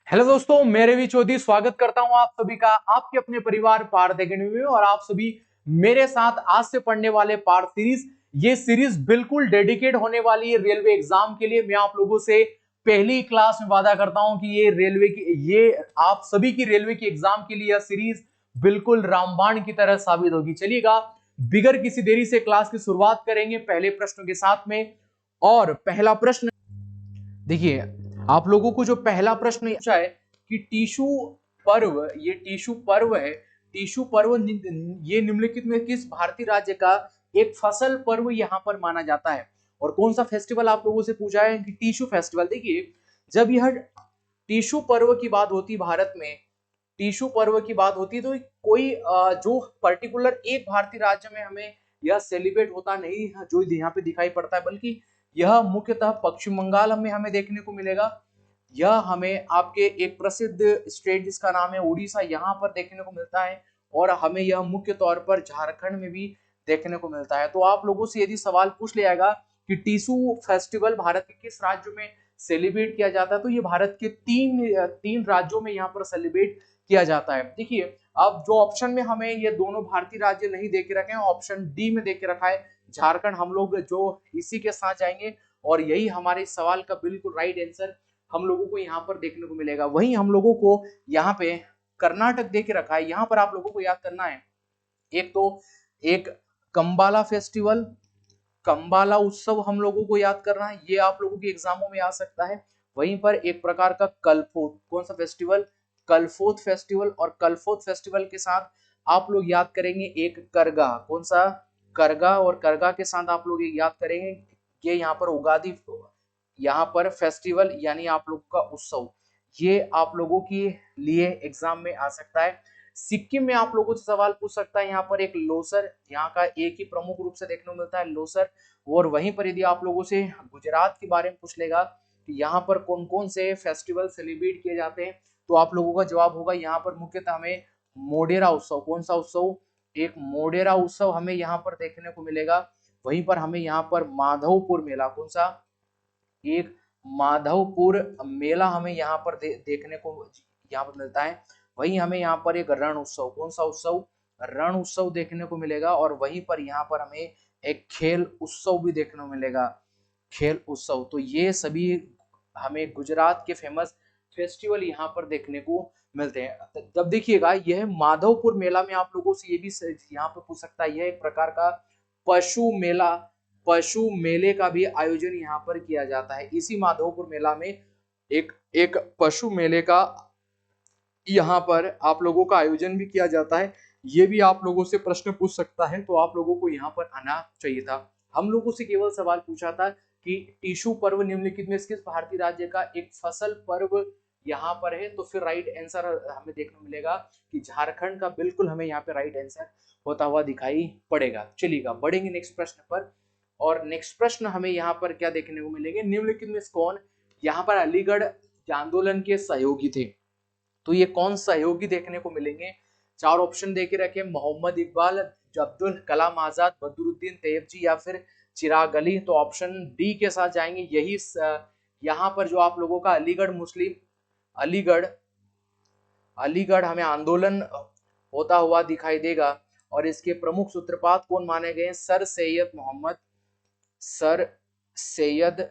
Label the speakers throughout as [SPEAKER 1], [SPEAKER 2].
[SPEAKER 1] Hello दोस्तों, मेरे भी चौधरी स्वागत करता हूं आप सभी का आपके अपने परिवार पार्थ एकेडमी में। और आप सभी मेरे साथ आज से पढ़ने वाले पार्थ सीरीज, ये सीरीज बिल्कुल डेडिकेट होने वाली है रेलवे एग्जाम के लिए। मैं आप लोगों से पहली क्लास में वादा करता हूं कि ये आप सभी की रेलवे की एग्जाम के लिए यह सीरीज बिल्कुल रामबाण की तरह साबित होगी। चलिएगा, बिगर किसी देरी से क्लास की शुरुआत करेंगे पहले प्रश्न के साथ में। और पहला प्रश्न देखिए, आप लोगों को जो पहला प्रश्न पूछा है कि टीशु पर्व, ये टीशु पर्व है। टीशु पर्व ये निम्नलिखित में किस भारतीय राज्य का एक फसल पर्व यहां पर माना जाता है? और कौन सा फेस्टिवल आप लोगों से पूछा है कि टीशु फेस्टिवल। देखिए, जब यह टीशु पर्व की बात होती भारत में, टीशू पर्व की बात होती है, तो कोई जो पर्टिकुलर एक भारतीय राज्य में हमें यह सेलिब्रेट होता नहीं जो यहाँ पे दिखाई पड़ता है, बल्कि यह मुख्यतः पश्चिम बंगाल में हमें देखने को मिलेगा। यह हमें आपके एक प्रसिद्ध स्टेट जिसका नाम है उड़ीसा, यहाँ पर देखने को मिलता है। और हमें यह मुख्य तौर पर झारखंड में भी देखने को मिलता है। तो आप लोगों से यदि सवाल पूछ लिया जाएगा कि टीशू फेस्टिवल भारत के किस राज्य में सेलिब्रेट किया जाता है, तो ये भारत के तीन राज्यों में यहाँ पर सेलिब्रेट किया जाता है। देखिए, अब जो ऑप्शन में हमें ये दोनों भारतीय राज्य नहीं दे के रखे हैं, ऑप्शन डी में दे के रखा है झारखंड। हम लोग जो इसी के साथ जाएंगे और यही हमारे सवाल का बिल्कुल राइट आंसर हम लोगों को यहाँ पर देखने को मिलेगा। वहीं हम लोगों को यहाँ पे कर्नाटक दे के रखा है। यहाँ पर आप लोगों को याद करना है, एक कंबाला फेस्टिवल, कंबाला उत्सव हम लोगों को याद करना है, ये आप लोगों के एग्जामों में आ सकता है। वहीं पर एक प्रकार का कलफोत, कौन सा फेस्टिवल? कलफोत फेस्टिवल। और कलफोत फेस्टिवल के साथ आप लोग याद करेंगे एक करगा, कौन सा? करगा। और करगा के साथ आप लोग याद करेंगे ये यहाँ पर उगादी, यहाँ पर फेस्टिवल यानी आप लोगों का उत्सव, ये आप लोगों के लिए एग्जाम में आ सकता है। सिक्किम में आप लोगों से सवाल पूछ सकता है, यहाँ पर एक लोसर, यहाँ का एक ही प्रमुख रूप से देखने को मिलता है लोसर। और वहीं पर यदि आप लोगों से गुजरात के बारे में पूछ लेगा कि यहाँ पर कौन कौन से फेस्टिवल सेलिब्रेट किए जाते हैं, तो आप लोगों का जवाब होगा यहाँ पर मुख्यतः हमें मोडेरा उत्सव, कौन सा उत्सव? एक मोडेरा उत्सव हमें यहाँ पर देखने को मिलेगा। वहीं पर हमें यहाँ पर माधवपुर मेला, कौन सा? एक माधवपुर मेला हमें यहाँ पर देखने को यहाँ पर मिलता है। वहीं हमें यहाँ पर एक रण उत्सव, कौन सा उत्सव? रण उत्सव देखने को मिलेगा। और वहीं पर यहाँ पर हमें एक खेल उत्सव भी देखने को मिलेगा, खेल उत्सव। तो ये सभी हमें गुजरात के फेमस फेस्टिवल यहाँ पर देखने को मिलते हैं। तब देखिएगा, यह माधवपुर मेला में आप लोगों से ये भी यहाँ पे पूछ सकता है, यह एक प्रकार का पशु मेला, पशु मेले का भी आयोजन यहाँ पर किया जाता है। इसी माधवपुर मेला में एक एक पशु मेले का यहाँ पर आप लोगों का आयोजन भी किया जाता है। ये भी आप लोगों से प्रश्न पूछ सकता है, तो आप लोगों को यहाँ पर आना चाहिए था। हम लोगों से केवल सवाल पूछा था कि टीशु पर्व निम्नलिखित में किस भारतीय राज्य का एक फसल पर्व यहाँ पर है, तो फिर राइट आंसर हमें देखने को मिलेगा कि झारखंड का बिल्कुल हमें यहाँ पे राइट आंसर होता हुआ दिखाई पड़ेगा। चलिएगा, बढ़ेंगे नेक्स्ट प्रश्न पर। और नेक्स्ट प्रश्न हमें यहाँ पर क्या देखने को मिलेंगे, निम्नलिखित में कौन यहाँ पर अलीगढ़ आंदोलन के सहयोगी थे? तो ये कौन सहयोगी देखने को मिलेंगे? चार ऑप्शन देके रखे, मोहम्मद इकबाल, अब्दुल कलाम आजाद, बदरुद्दीन तैयबजी या फिर चिराग अली। तो ऑप्शन डी के साथ जाएंगे। यही यहाँ पर जो आप लोगों का अलीगढ़ मुस्लिम, अलीगढ़ अलीगढ़ हमें आंदोलन होता हुआ दिखाई देगा। और इसके प्रमुख सूत्रपात कौन माने गए? सर सैयद मोहम्मद, सर सैयद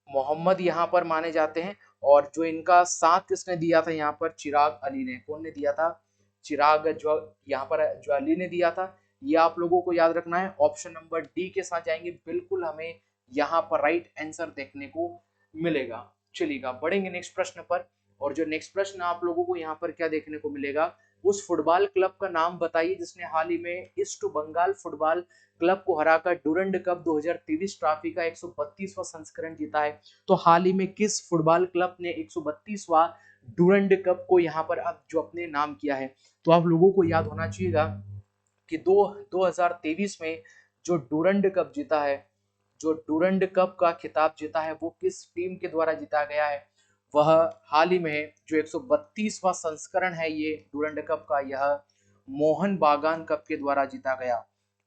[SPEAKER 1] मोहम्मद यहाँ पर माने जाते हैं। और जो इनका साथ किसने दिया था यहाँ पर? चिराग अली ने। कौन ने दिया था? चिराग, जो यहाँ पर जो अली ने दिया था। ये आप लोगों को याद रखना है। ऑप्शन नंबर डी के साथ जाएंगे, बिल्कुल हमें यहाँ पर राइट आंसर देखने को मिलेगा। चलिएगा, बढ़ेंगे नेक्स्ट प्रश्न पर। और जो नेक्स्ट प्रश्न आप लोगों को यहाँ पर क्या देखने को मिलेगा, उस फुटबॉल क्लब का नाम बताइए जिसने हाल ही में ईस्ट बंगाल फुटबॉल क्लब को हराकर डुरंड कप 2023 ट्रॉफी का 132वां संस्करण जीता है। तो हाल ही में किस फुटबॉल क्लब ने 132वां डुरंड कप को यहाँ पर अब जो अपने नाम किया है? तो आप लोगों को याद होना चाहिएगा कि 2023 में जो डुरंड कप जीता है, जो डुरंड कप का खिताब जीता है, वो किस टीम के द्वारा जीता गया है? वह हाल ही में जो 132वां संस्करण है ये डुरंड कप का, यह मोहन बागान कप के द्वारा जीता गया।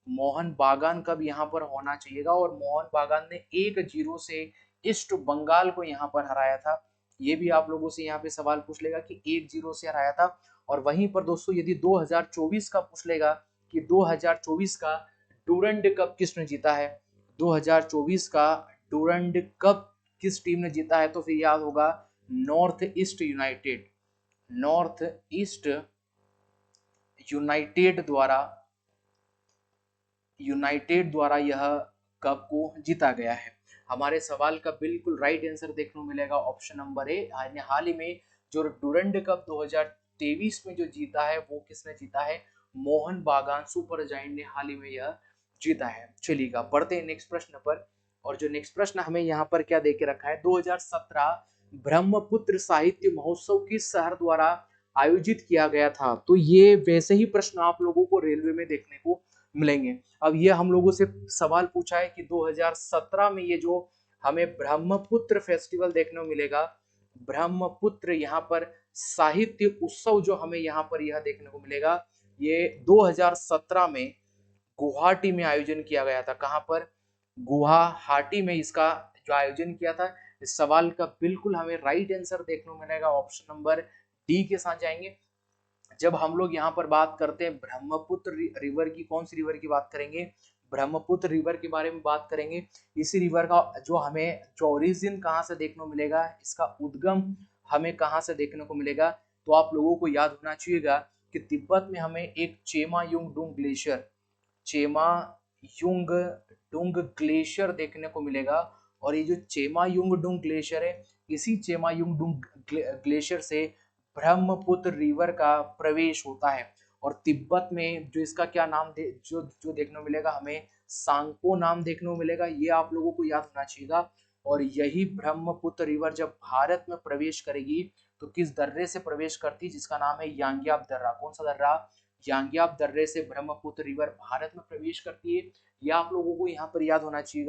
[SPEAKER 1] मोहन बागान कप यहाँ पर होना चाहिएगा। और मोहन बागान ने 1-0 से ईस्ट बंगाल को यहाँ पर हराया था। ये भी आप लोगों से यहाँ पे सवाल पूछ लेगा कि 1-0 से हराया था। और वहीं पर दोस्तों यदि 2024 का पूछ लेगा कि 2024 का डूरंड कप किसने जीता है, 2024 का डूरंड कप किस टीम ने जीता है, तो फिर याद होगा north east United. North east United द्वारा यह कप को जीता गया है। हमारे सवाल का बिल्कुल राइट आंसर देखने को मिलेगा ऑप्शन नंबर ए। हाल ही में जो डूरंड कप 2023 में जो जीता है वो किसने जीता है, मोहन बागान सुपर जायंट ने हाल ही में यह जीता है। चलिएगा बढ़ते हैं नेक्स्ट प्रश्न पर। और जो नेक्स्ट प्रश्न हमें यहाँ पर क्या देके रखा है, 2017 ब्रह्मपुत्र साहित्य महोत्सव किस शहर द्वारा आयोजित किया गया था। तो ये वैसे ही प्रश्न आप लोगों को रेलवे में देखने को मिलेंगे। अब ये हम लोगों से सवाल पूछा है कि 2017 में ये जो हमें ब्रह्मपुत्र फेस्टिवल देखने को मिलेगा, ब्रह्मपुत्र यहाँ पर साहित्य उत्सव जो हमें यहाँ पर यह देखने को मिलेगा, ये 2017 में गुवाहाटी में आयोजन किया गया था। कहां पर, गुवाहाटी में इसका जो आयोजन किया था। इस सवाल का बिल्कुल हमें राइट आंसर देखने को मिलेगा ऑप्शन नंबर डी के साथ जाएंगे। जब हम लोग यहाँ पर बात करते हैं ब्रह्मपुत्र रिवर की, कौन सी रिवर की बात करेंगे, ब्रह्मपुत्र रिवर के बारे में बात करेंगे। इसी रिवर का जो हमें जो ओरिजिन कहाँ से देखने को मिलेगा, इसका उद्गम हमें कहाँ से देखने को मिलेगा, तो आप लोगों को याद होना चाहिएगा कि तिब्बत में हमें एक चेमायुंगडुंग ग्लेशियर, चेमायुंगडुंग ग्लेशियर देखने को मिलेगा। और ये जो चेमायुंगडुंग ग्लेशियर है, इसी चेमायुंगडुंग ग्लेशियर से ब्रह्मपुत्र रिवर का प्रवेश होता है। और तिब्बत में जो इसका क्या नाम जो देखने को मिलेगा, हमें सांगपो नाम देखने को मिलेगा। ये आप लोगों को याद होना चाहिए। और यही ब्रह्मपुत्र रिवर जब भारत में प्रवेश करेगी तो किस दर्रे से प्रवेश करती है, जिसका नाम है यांग्याप दर्रा। कौन सा दर्रा, यांग्याप दर्रे से ब्रह्मपुत्र रिवर भारत में प्रवेश करती है। यह आप लोगों को यहाँ पर याद होना चाहिए।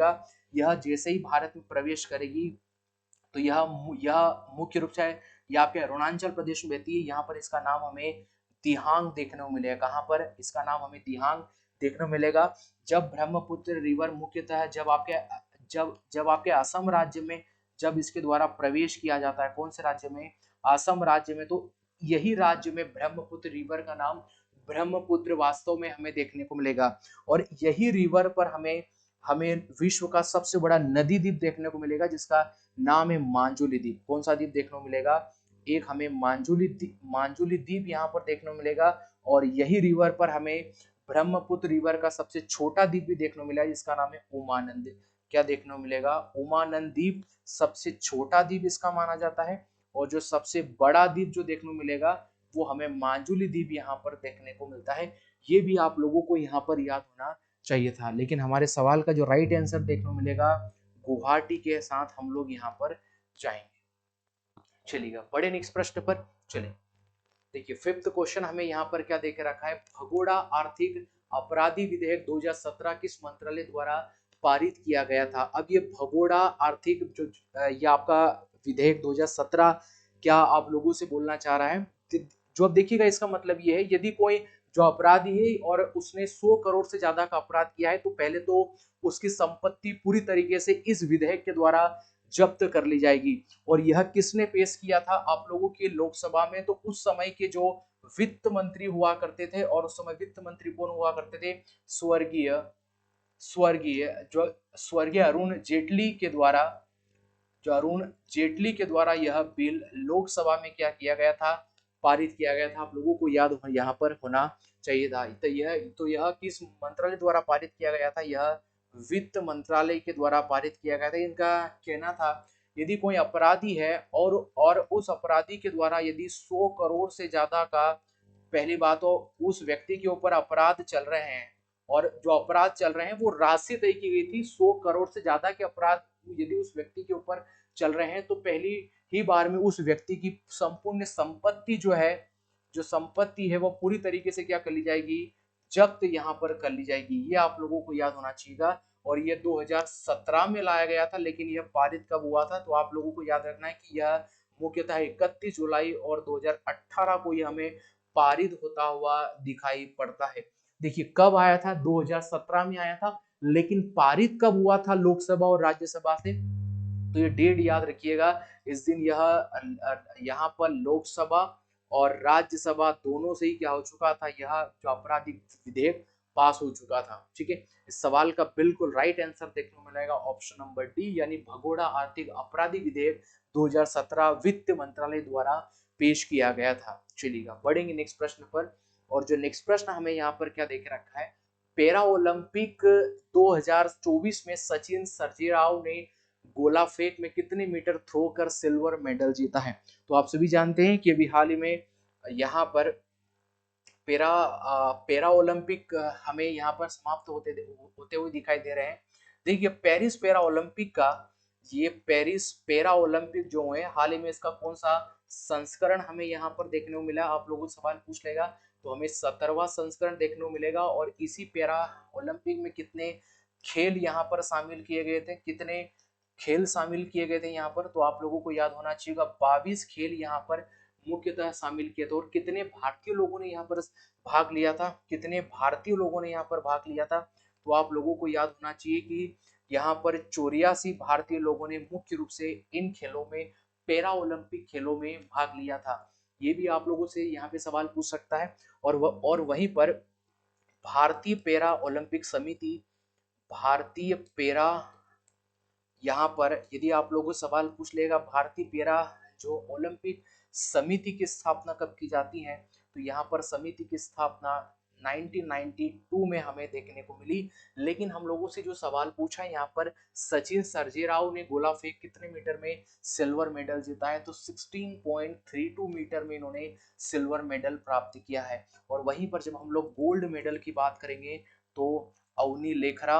[SPEAKER 1] यह जैसे ही भारत में प्रवेश करेगी तो यह मुख्य रूप से यहाँ पे अरुणाचल प्रदेश में बहती है। यहाँ पर इसका नाम हमें दिहांग देखने को मिलेगा। कहाँ पर इसका नाम हमें दिहांग देखने को मिलेगा। जब ब्रह्मपुत्र रिवर मुख्यतः जब आपके असम राज्य में जब इसके द्वारा प्रवेश किया जाता है, कौन से राज्य में, असम राज्य में, तो यही राज्य में ब्रह्मपुत्र रिवर का नाम ब्रह्मपुत्र वास्तव में हमें देखने को मिलेगा। और यही रिवर पर हमें विश्व का सबसे बड़ा नदी द्वीप देखने को मिलेगा, जिसका नाम है मांजुली द्वीप। कौन सा द्वीप देखने को मिलेगा, एक हमें मांजुली द्वीप यहाँ पर देखने को मिलेगा। और यही रिवर पर हमें ब्रह्मपुत्र रिवर का सबसे छोटा द्वीप भी देखने को मिला, जिसका नाम है उमानंद। क्या देखने को मिलेगा, उमानंद द्वीप सबसे छोटा द्वीप इसका माना जाता है। और जो सबसे बड़ा द्वीप जो देखने को मिलेगा वो हमें मांजुली द्वीप यहाँ पर देखने को मिलता है। ये भी आप लोगों को यहाँ पर याद होना चाहिए था। लेकिन हमारे सवाल का जो राइट आंसर देखने को मिलेगा, गुवाहाटी के साथ हम लोग यहाँ पर जाएंगे। चलिएगा बड़े नेक्स्ट प्रश्न पर चले। देखिए फिफ्थ क्वेश्चन हमें यहाँ पर क्या देके रखा है, भगोड़ा आर्थिक अपराधी विधेयक 2017 किस मंत्रालय द्वारा पारित किया गया था। अब ये भगोड़ा आर्थिक जो ये आपका विधेयक 2017 क्या आप लोगों से बोलना चाह रहा है, जो अब देखिएगा इसका मतलब ये है, यदि कोई जो अपराधी है और उसने 100 करोड़ से ज्यादा का अपराध किया है तो पहले तो उसकी संपत्ति पूरी तरीके से इस विधेयक के द्वारा जब्त कर ली जाएगी। और यह किसने पेश किया था आप लोगों के लोकसभा में, तो उस समय के जो वित्त मंत्री हुआ करते थे, और उस समय वित्त मंत्री कौन हुआ करते थे, स्वर्गीय अरुण जेटली के द्वारा, यह बिल लोकसभा में क्या किया गया था, पारित किया गया था। आप लोगों को याद यहाँ पर होना चाहिए था। तो यह किस मंत्रालय द्वारा पारित किया गया था, यह वित्त मंत्रालय के द्वारा पारित किया गया था। इनका कहना था यदि कोई अपराधी है और उस अपराधी के द्वारा यदि 100 करोड़ से ज्यादा का, पहली बात तो उस व्यक्ति के ऊपर अपराध चल रहे हैं, और जो अपराध चल रहे हैं वो राशि तय की गई थी 100 करोड़ से ज्यादा के अपराध यदि उस व्यक्ति के ऊपर चल रहे हैं तो पहली ही बार में उस व्यक्ति की संपूर्ण संपत्ति जो संपत्ति है वो पूरी तरीके से क्या कर ली जाएगी, जब्त यहाँ पर कर ली जाएगी। ये आप लोगों को याद होना चाहिए। और ये 2017 में लाया गया था, लेकिन यह पारित कब हुआ था, तो आप लोगों को याद रखना है कि यह मुख्यतः 31 जुलाई और 2018 को यह हमें पारित होता हुआ दिखाई पड़ता है। देखिए कब आया था, 2017 में आया था, लेकिन पारित कब हुआ था लोकसभा और राज्यसभा से, तो ये डेट याद रखिएगा इस दिन यहाँ पर लोकसभा और राज्यसभा दोनों से ही क्या हो चुका था, यह जो आपराधिक विधेयक पास हो चुका था। ठीक है, इस सवाल का बिल्कुल राइट आंसर देखने को मिलेगा ऑप्शन नंबर डी, यानी भगोड़ा आर्थिक अपराधी विधेयक 2017 वित्त मंत्रालय द्वारा पेश किया गया था। चलिएगा बढ़ेंगे नेक्स्ट प्रश्न पर, और जो नेक्स्ट प्रश्न हमें यहाँ पर क्या देख रखा है, पैरा ओलंपिक 2024 में सचिन सर्जेराव ने गोला फेंक में कितने मीटर थ्रो कर सिल्वर मेडल जीता है। तो आप सभी जानते हैं कि अभी हाल ही में यहाँ पर पैरा ओलंपिक हमें यहाँ पर समाप्त होते हुए दिखाई दे रहे हैं। देखिए पेरिस पैरा ओलंपिक का, ये पेरिस पैरा ओलंपिक जो है हाल ही में इसका कौन सा संस्करण हमें यहाँ पर देखने को मिला, आप लोगों से सवाल पूछ लेगा तो हमें 17वां संस्करण देखने को मिलेगा। और इसी पैरा ओलंपिक में कितने खेल यहाँ पर शामिल किए गए थे, कितने खेल शामिल किए गए थे यहाँ पर, तो आप लोगों को याद होना चाहिए 22 खेल यहाँ पर मुख्यतः शामिल किए थे। और कितने भारतीय लोगों ने यहाँ पर भाग लिया था, कितने भारतीय लोगों ने यहाँ पर भाग लिया था, तो आप लोगों को याद होना चाहिए कि यहाँ पर 84 भारतीय लोगों ने मुख्य रूप से इन खेलों में, पैरा ओलंपिक खेलों में भाग लिया था। ये भी आप लोगों से यहाँ पे सवाल पूछ सकता है। और वहीं पर भारतीय पैरा ओलंपिक समिति, भारतीय पैरा, यहाँ पर यदि आप लोगों से सवाल पूछ लेगा भारतीय पैरा जो ओलंपिक समिति की स्थापना कब की जाती है, तो यहाँ पर समिति की स्थापना 1992 में हमें देखने को मिली। लेकिन हम लोगों से जो सवाल पूछा है यहाँ पर, सचिन सर्जेराव ने गोला फेंक कितने मीटर में सिल्वर मेडल जीता है, तो 16.32 मीटर में इन्होंने सिल्वर मेडल प्राप्त किया है। और वहीं पर जब हम लोग गोल्ड मेडल की बात करेंगे तो अवनी लेखरा,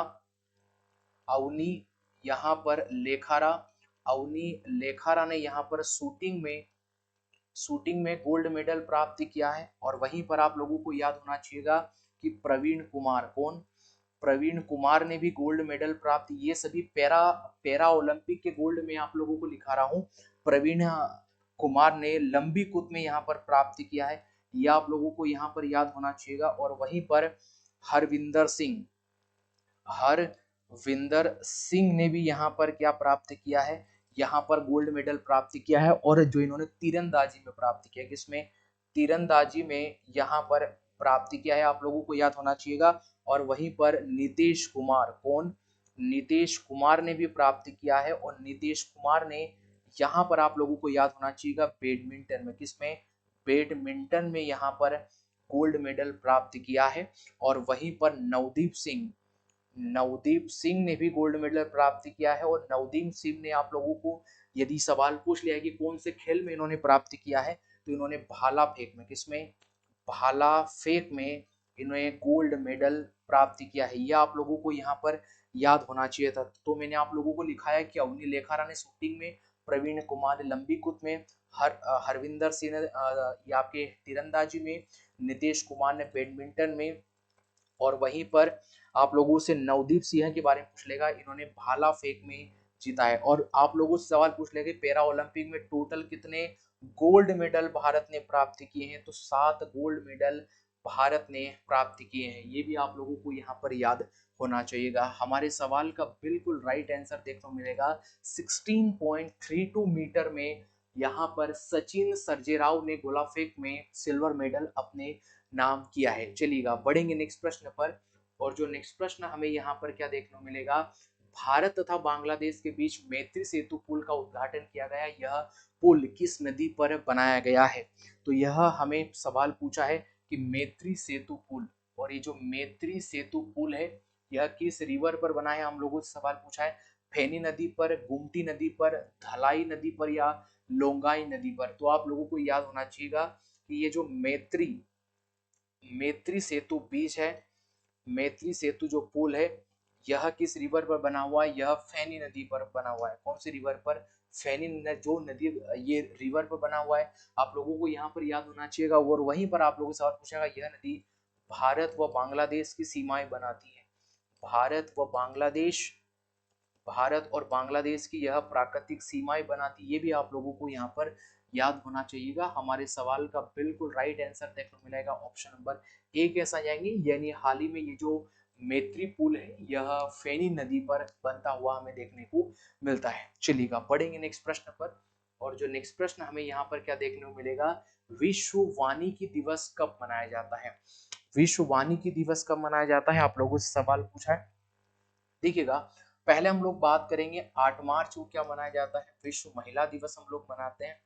[SPEAKER 1] अवनी यहाँ पर लेखारा, अवनी लेखारा ने यहाँ पर शूटिंग में गोल्ड मेडल प्राप्त किया है। और वहीं पर आप लोगों को याद होना चाहिएगा कि प्रवीण कुमार, कौन, प्रवीण कुमार ने भी गोल्ड मेडल प्राप्त, ये सभी पैरा ओलंपिक के गोल्ड में आप लोगों को लिखा रहा हूँ। प्रवीण कुमार ने लंबी कूद में यहाँ पर प्राप्त किया है, ये आप लोगों को यहाँ पर याद होना चाहिएगा। और वहीं पर हरविंदर सिंह ने भी यहाँ पर क्या प्राप्त किया है, यहाँ पर गोल्ड मेडल प्राप्त किया है। और जो इन्होंने तीरंदाजी में प्राप्त किया, किसमें, तीरंदाजी में यहाँ पर प्राप्त किया है, आप लोगों को याद होना चाहिएगा। और वहीं पर नीतीश कुमार, कौन, नीतीश कुमार ने भी प्राप्त किया है। और नीतीश कुमार ने यहाँ पर आप लोगों को याद होना चाहिएगा बैडमिंटन में, किसमें, बैडमिंटन में यहाँ पर गोल्ड मेडल प्राप्त किया है। और वहीं पर नवदीप सिंह ने भी गोल्ड मेडल प्राप्त किया है। और नवदीप सिंह ने आप लोगों को यदि सवाल पूछ लिया कि कौन से खेल में इन्होंने प्राप्त किया है, तो इन्होंने भाला फेंक में, किसमें, भाला फेंक में इन्होंने गोल्ड मेडल प्राप्त किया है। यह आप लोगों को यहाँ पर याद होना चाहिए था। तो मैंने आप लोगों को लिखा है कि अवनी लेखारा ने शूटिंग में, प्रवीण कुमार ने लंबी कूद में, हरविंदर सिंह ने आपके तीरंदाजी में, नीतीश कुमार ने बैडमिंटन में, और वहीं पर आप लोगों से नवदीप सिंह के बारे में पूछ लेगा, इन्होंने भाला फेंक में जीता है। और आप लोगों से सवाल पूछ लेगा पैरा ओलंपिक में टोटल कितने गोल्ड मेडल भारत ने प्राप्त किए हैं, तो 7 गोल्ड मेडल भारत ने प्राप्त किए हैं। ये भी आप लोगों को यहाँ पर याद होना चाहिएगा। हमारे सवाल का बिल्कुल राइट आंसर देखने को मिलेगा 16.32 मीटर में यहाँ पर सचिन सर्जेराव ने गोला फेंक में सिल्वर मेडल अपने नाम किया है। चलिएगा बढ़ेंगे नेक्स्ट प्रश्न पर, और जो नेक्स्ट प्रश्न हमें यहाँ पर क्या देखने को मिलेगा, भारत तथा बांग्लादेश के बीच मैत्री सेतु पुल का उद्घाटन किया गया, यह पुल किस नदी पर बनाया गया है। तो यह हमें सवाल पूछा है कि मैत्री सेतु पुल, और ये जो मैत्री सेतु पुल है यह किस रिवर पर बना है, हम लोगों से सवाल पूछा है, फेनी नदी पर, गुमटी नदी पर, धलाई नदी पर, या लोंगाई नदी पर। तो आप लोगों को याद होना चाहिएगा कि ये जो मैत्री सेतु बीच है, मैत्री सेतु जो पुल है, यह किस रिवर पर बना हुआ है, यह फेनी नदी पर बना हुआ है। कौन सी रिवर पर, फेनी जो नदी, ये रिवर पर बना हुआ है, आप लोगों को यहाँ पर याद होना चाहिएगा। और वहीं पर आप लोगों से सवाल पूछेगा, यह नदी भारत व बांग्लादेश की सीमाएं बनाती है, भारत और बांग्लादेश की यह प्राकृतिक सीमाएं बनाती, ये भी आप लोगों को यहाँ पर याद होना चाहिएगा। हमारे सवाल का बिल्कुल राइट आंसर देखने को मिलेगा ऑप्शन नंबर ए के साथ जाएंगे, यानी हाल ही में ये जो मैत्री पुल है यह फेनी नदी पर बनता हुआ हमें देखने को मिलता है। चलिएगा बढ़ेंगे नेक्स्ट प्रश्न पर, और जो नेक्स्ट प्रश्न हमें यहाँ पर क्या देखने को मिलेगा, विश्व वानिकी दिवस कब मनाया जाता है। विश्व वानिकी दिवस कब मनाया जाता है, आप लोगों से सवाल पूछा है। देखिएगा, पहले हम लोग बात करेंगे 8 मार्च को क्या मनाया जाता है, विश्व महिला दिवस हम लोग मनाते हैं।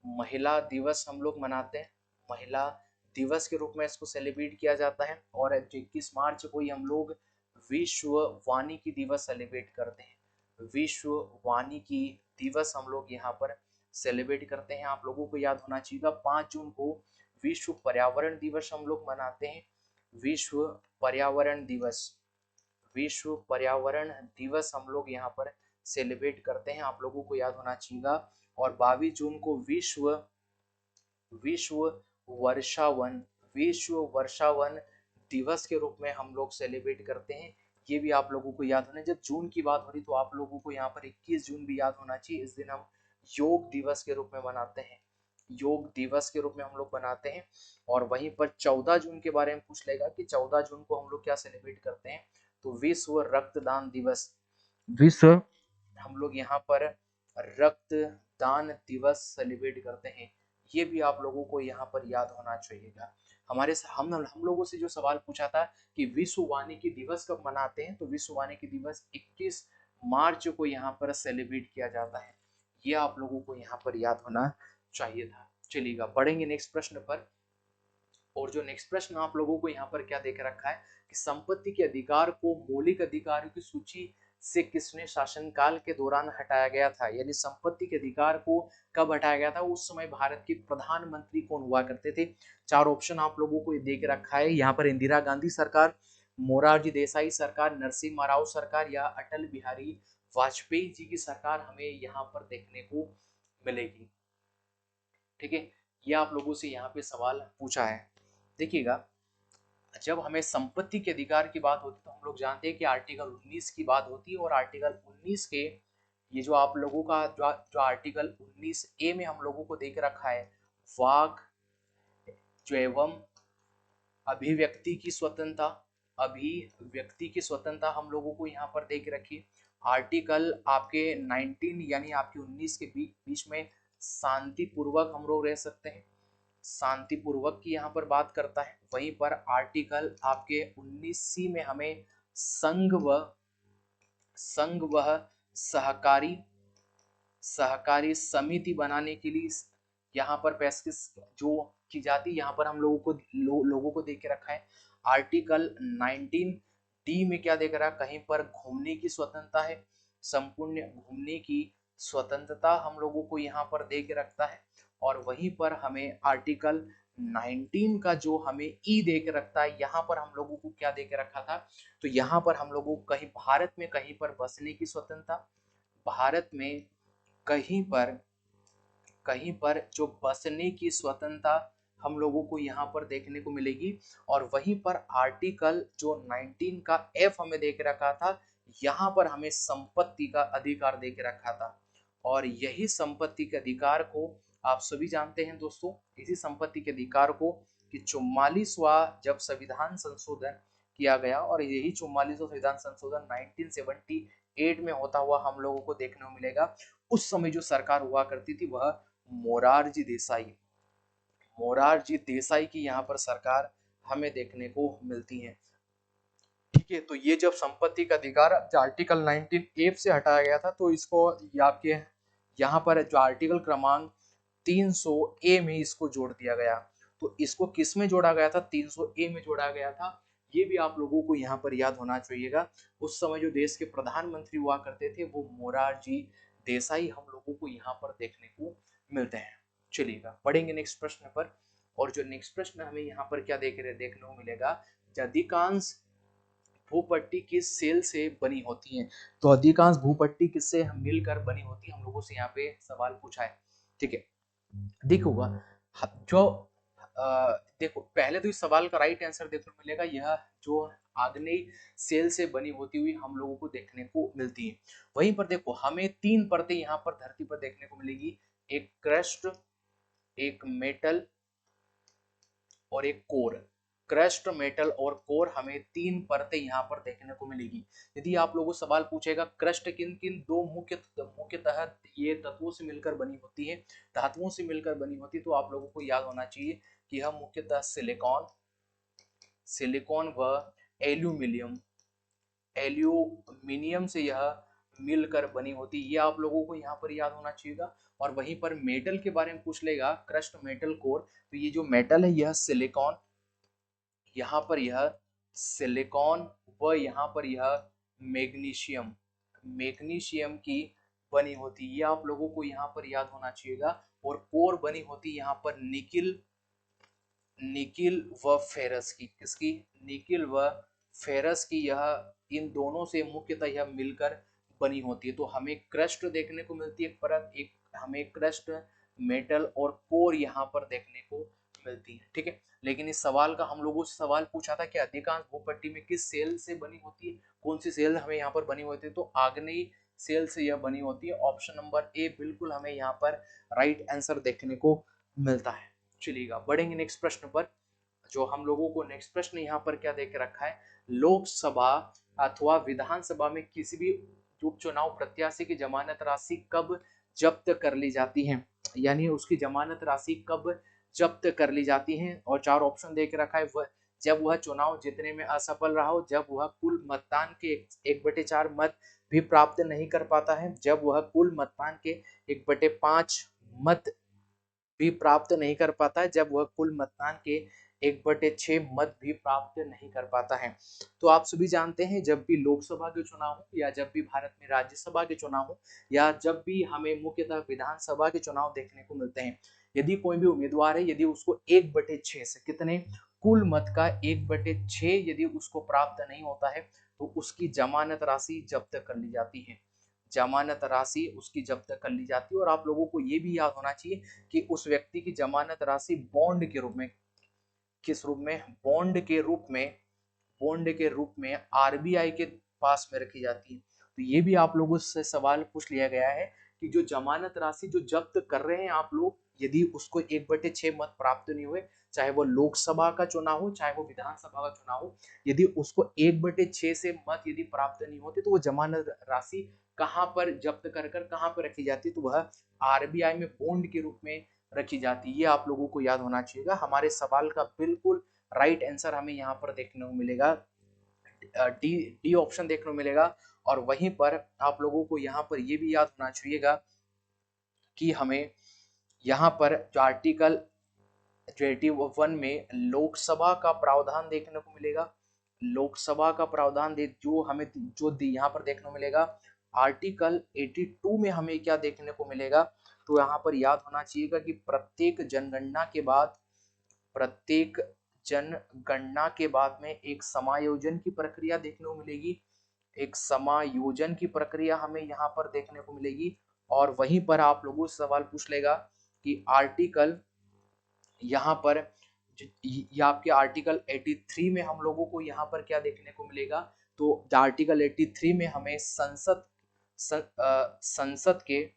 [SPEAKER 1] महिला दिवस हम लोग मनाते हैं, महिला दिवस के रूप में इसको सेलिब्रेट किया जाता है। और 21 मार्च को ही हम लोग विश्व वानिकी दिवस सेलिब्रेट करते हैं। विश्व वानिकी दिवस हम लोग यहाँ पर सेलिब्रेट करते हैं। आप लोगों को याद होना चाहिए 5 जून को विश्व पर्यावरण दिवस हम लोग मनाते हैं। विश्व पर्यावरण दिवस, विश्व पर्यावरण दिवस हम लोग यहाँ पर सेलिब्रेट करते हैं, आप लोगों को याद होना चाहिए। और 22 जून को विश्व वर्षावन, विश्व वर्षावन दिवस के रूप में हम लोग सेलिब्रेट करते हैं। ये भी आप लोगों को याद होना। जब जून की बात हो रही तो आप लोगों को यहाँ पर 21 जून भी याद होना चाहिए। इस दिन हम योग दिवस के रूप में मनाते हैं, योग दिवस के रूप में हम लोग बनाते हैं। और वहीं पर 14 जून के बारे में पूछ लेगा कि 14 जून को हम लोग क्या सेलिब्रेट करते हैं, तो विश्व रक्तदान दिवस, विश्व हम लोग यहाँ पर रक्तदान दिवस सेलिब्रेट करते हैं। ये भी आप लोगों को यहाँ पर याद होना चाहिएगा। हम लोगों से जो सवाल पूछा था कि विश्व वानिकी दिवस कब मनाते हैं, तो विश्व वानिकी दिवस 21 मार्च को यहाँ पर सेलिब्रेट किया जाता है। ये आप लोगों को यहाँ पर याद होना चाहिए था। चलिएगा, बढ़ेंगे नेक्स्ट प्रश्न पर। और जो नेक्स्ट प्रश्न आप लोगों को यहाँ पर क्या देख रखा है कि संपत्ति के अधिकार को मौलिक अधिकारों की सूची से किसने शासनकाल के दौरान हटाया गया था, यानी संपत्ति के अधिकार को कब हटाया गया था। उस समय भारत के प्रधानमंत्री कौन हुआ करते थे। 4 ऑप्शन आप लोगों को देख रखा है यहाँ पर, इंदिरा गांधी सरकार, मोरारजी देसाई सरकार, नरसिम्हा राव सरकार या अटल बिहारी वाजपेयी जी की सरकार हमें यहाँ पर देखने को मिलेगी। ठीक है, ये आप लोगों से यहाँ पे सवाल पूछा है। देखिएगा, जब हमें संपत्ति के अधिकार की बात होती है तो हम लोग जानते हैं कि आर्टिकल 19 की बात होती है। और आर्टिकल 19 के ये जो आप लोगों का जो आर्टिकल 19 ए में हम लोगों को देख रखा है, वाक जो एवं अभिव्यक्ति की स्वतंत्रता, अभिव्यक्ति की स्वतंत्रता हम लोगों को यहाँ पर देख रखी। आर्टिकल आपके 19 यानी आपके 19 के बीच में शांतिपूर्वक हम लोग रह सकते हैं, शांतिपूर्वक की यहाँ पर बात करता है। वहीं पर आर्टिकल आपके 19C में हमें संघ व सहकारी समिति बनाने के लिए यहाँ पर पेशकश जो की जाती है, यहाँ पर हम लोगों को लोगों को देख के रखा है। आर्टिकल 19D में क्या देख रहा है, कहीं पर घूमने की स्वतंत्रता है, संपूर्ण घूमने की स्वतंत्रता हम लोगों को यहाँ पर दे के रखता है। और वहीं पर हमें आर्टिकल 19 का जो हमें ई दे के रखता है, यहाँ पर हम लोगों को क्या दे के रखा था, तो यहाँ पर हम लोगों को कहीं भारत में कहीं पर बसने की स्वतंत्रता, भारत में कहीं पर जो बसने की स्वतंत्रता हम लोगों को यहाँ पर देखने को मिलेगी। और वहीं पर आर्टिकल जो 19 का एफ हमें देख रखा था, यहाँ पर हमें संपत्ति का अधिकार देख रखा था। और यही संपत्ति के अधिकार को आप सभी जानते हैं दोस्तों, इसी संपत्ति के अधिकार को कि 44वां जब संविधान संशोधन किया गया, और यही 44वां संविधान संशोधन 1978 में होता हुआ हम लोगों को देखने को मिलेगा। उस समय जो सरकार हुआ करती थी वह मोरारजी देसाई की यहाँ पर सरकार हमें देखने को मिलती है। ठीक है, तो ये जब संपत्ति का अधिकार आर्टिकल 19 से हटाया गया था, तो इसको आपके यहाँ पर जो आर्टिकल क्रमांक 300A में इसको जोड़ दिया गया। तो इसको किस में जोड़ा गया था, 300A में जोड़ा गया था। ये भी आप लोगों को यहाँ पर याद होना चाहिएगा। उस समय जो देश के प्रधानमंत्री हुआ करते थे वो मोरारजी देसाई हम लोगों को यहाँ पर देखने को मिलते हैं। चलिएगा, पढ़ेंगे नेक्स्ट प्रश्न पर। और जो नेक्स्ट प्रश्न हमें यहाँ पर क्या देखने को मिलेगा, अधिकांश भूपट्टी किस सेल से बनी होती है। तो अधिकांश भूपट्टी किससे मिलकर बनी होती है, हम लोगों से यहाँ पे सवाल पूछा है। ठीक है, देखोगा जो देखो, पहले तो इस सवाल का राइट आंसर देखने को मिलेगा, यह जो आग्नेय सेल से बनी होती हुई हम लोगों को देखने को मिलती है। वहीं पर देखो, हमें 3 परतें यहाँ पर धरती पर देखने को मिलेगी, एक क्रस्ट, एक मेटल और एक कोर। क्रस्ट, मेटल और कोर, हमें 3 परतें यहाँ पर देखने को मिलेगी। यदि आप लोगों को सवाल पूछेगा क्रस्ट किन किन दो मुख्यतः ये तत्वों से मिलकर बनी होती है, धातुओं से मिलकर बनी होती है, तो आप लोगों को याद होना चाहिए कि यह मुख्यतः सिलिकॉन व एल्यूमिनियम एल्यूमिनियम से यह मिलकर बनी होती है। ये आप लोगों को यहाँ पर याद होना चाहिएगा। और वहीं पर मेटल के बारे में पूछ लेगा, क्रस्ट, मेटल, कोर, तो ये जो मेटल है यह सिलिकॉन, यहाँ पर यह सिलिकॉन व यहाँ पर यह मैग्नीशियम मैग्नीशियम की बनी होती है। ये आप लोगों को यहाँ पर याद होना चाहिएगा। और कोर बनी होती है यहाँ पर निकिल व फेरस की, किसकी? निकिल व फेरस की, यह इन दोनों से मुख्यतः यह मिलकर बनी होती है। तो हमें क्रस्ट देखने को मिलती है परत, एक हमें क्रस्ट, मेटल और कोर यहाँ पर देखने को मिलती है। ठीक है, लेकिन इस सवाल का हम लोगों से सवाल पूछा था कि अधिकांश भूपट्टी में किस सेल से बनी होती है, कौन सी सेल हमें यहाँ पर बनी होती है, तो आग्नेय सेल से यह बनी होती है। ऑप्शन नंबर ए बिल्कुल हमें यहाँ पर राइट आंसर देखने को मिलता है। चलिएगा बढ़ेंगे नेक्स्ट प्रश्न पर। जो हम लोगों को नेक्स्ट प्रश्न यहाँ पर क्या देके रखा है, लोकसभा अथवा विधानसभा में किसी भी उपचुनाव प्रत्याशी की जमानत राशि कब जब्त कर ली जाती है, यानी उसकी जमानत राशि कब जब्त कर ली जाती है। और 4 ऑप्शन दे के रखा है, जब वह चुनाव जीतने में असफल रहा हो, जब वह कुल मतदान के 1/4 मत भी प्राप्त नहीं कर पाता है, जब वह कुल मतदान के 1/5 मत भी प्राप्त नहीं कर पाता है, जब वह कुल मतदान के 1/6 मत भी प्राप्त नहीं कर पाता है। तो आप सभी जानते हैं जब भी लोकसभा के चुनाव हो, या जब भी भारत में राज्यसभा के चुनाव हो, या जब भी हमें मुख्यतः विधानसभा के चुनाव देखने को मिलते हैं, यदि कोई भी उम्मीदवार है, यदि उसको 1/6 से, कितने, कुल मत का 1/6 यदि उसको प्राप्त नहीं होता है, तो उसकी जमानत राशि जब्त कर ली जाती है। जमानत राशि उसकी जब्त कर ली जाती है। और आप लोगों को ये भी याद होना चाहिए कि उस व्यक्ति की जमानत राशि बॉन्ड के रूप में, किस रूप में, बॉन्ड के रूप में आरबीआई के पास में रखी जाती है। तो ये भी आप लोगों से सवाल पूछ लिया गया है कि जो जमानत राशि जो जब्त कर रहे हैं आप लोग, यदि उसको 1/6 मत प्राप्त नहीं हुए, चाहे वो लोकसभा का चुनाव हो, चाहे वो विधानसभा का चुनाव हो, यदि उसको 1/6 से मत यदि प्राप्त नहीं होते, तो वो जमानत राशि कहाँ पर जब्त कर कहाँ पर रखी जाती है, तो वह आरबीआई में बॉन्ड के रूप में रखी जाती है। ये आप लोगों को याद होना चाहिएगा। हमारे सवाल का बिल्कुल राइट आंसर हमें यहाँ पर देखने को मिलेगा, डी डी ऑप्शन देखने को मिलेगा। और वहीं पर आप लोगों को यहाँ पर ये भी याद होना चाहिएगा कि हमें यहाँ पर जो आर्टिकल 81 में लोकसभा का प्रावधान देखने को मिलेगा, लोकसभा का प्रावधान जो हमें जो यहाँ पर देखने को मिलेगा, आर्टिकल 82 में हमें क्या देखने को मिलेगा, तो यहाँ पर याद होना चाहिएगा कि प्रत्येक जनगणना के बाद में एक समायोजन की प्रक्रिया देखने को मिलेगी, एक समायोजन की प्रक्रिया हमें यहाँ पर देखने को मिलेगी। और वहीं पर आप लोगों से सवाल पूछ लेगा कि आर्टिकल यहाँ पर ये आपके आर्टिकल 83 में हम लोगों को यहाँ पर क्या देखने को मिलेगा, तो आर्टिकल 83 में हमें संसद के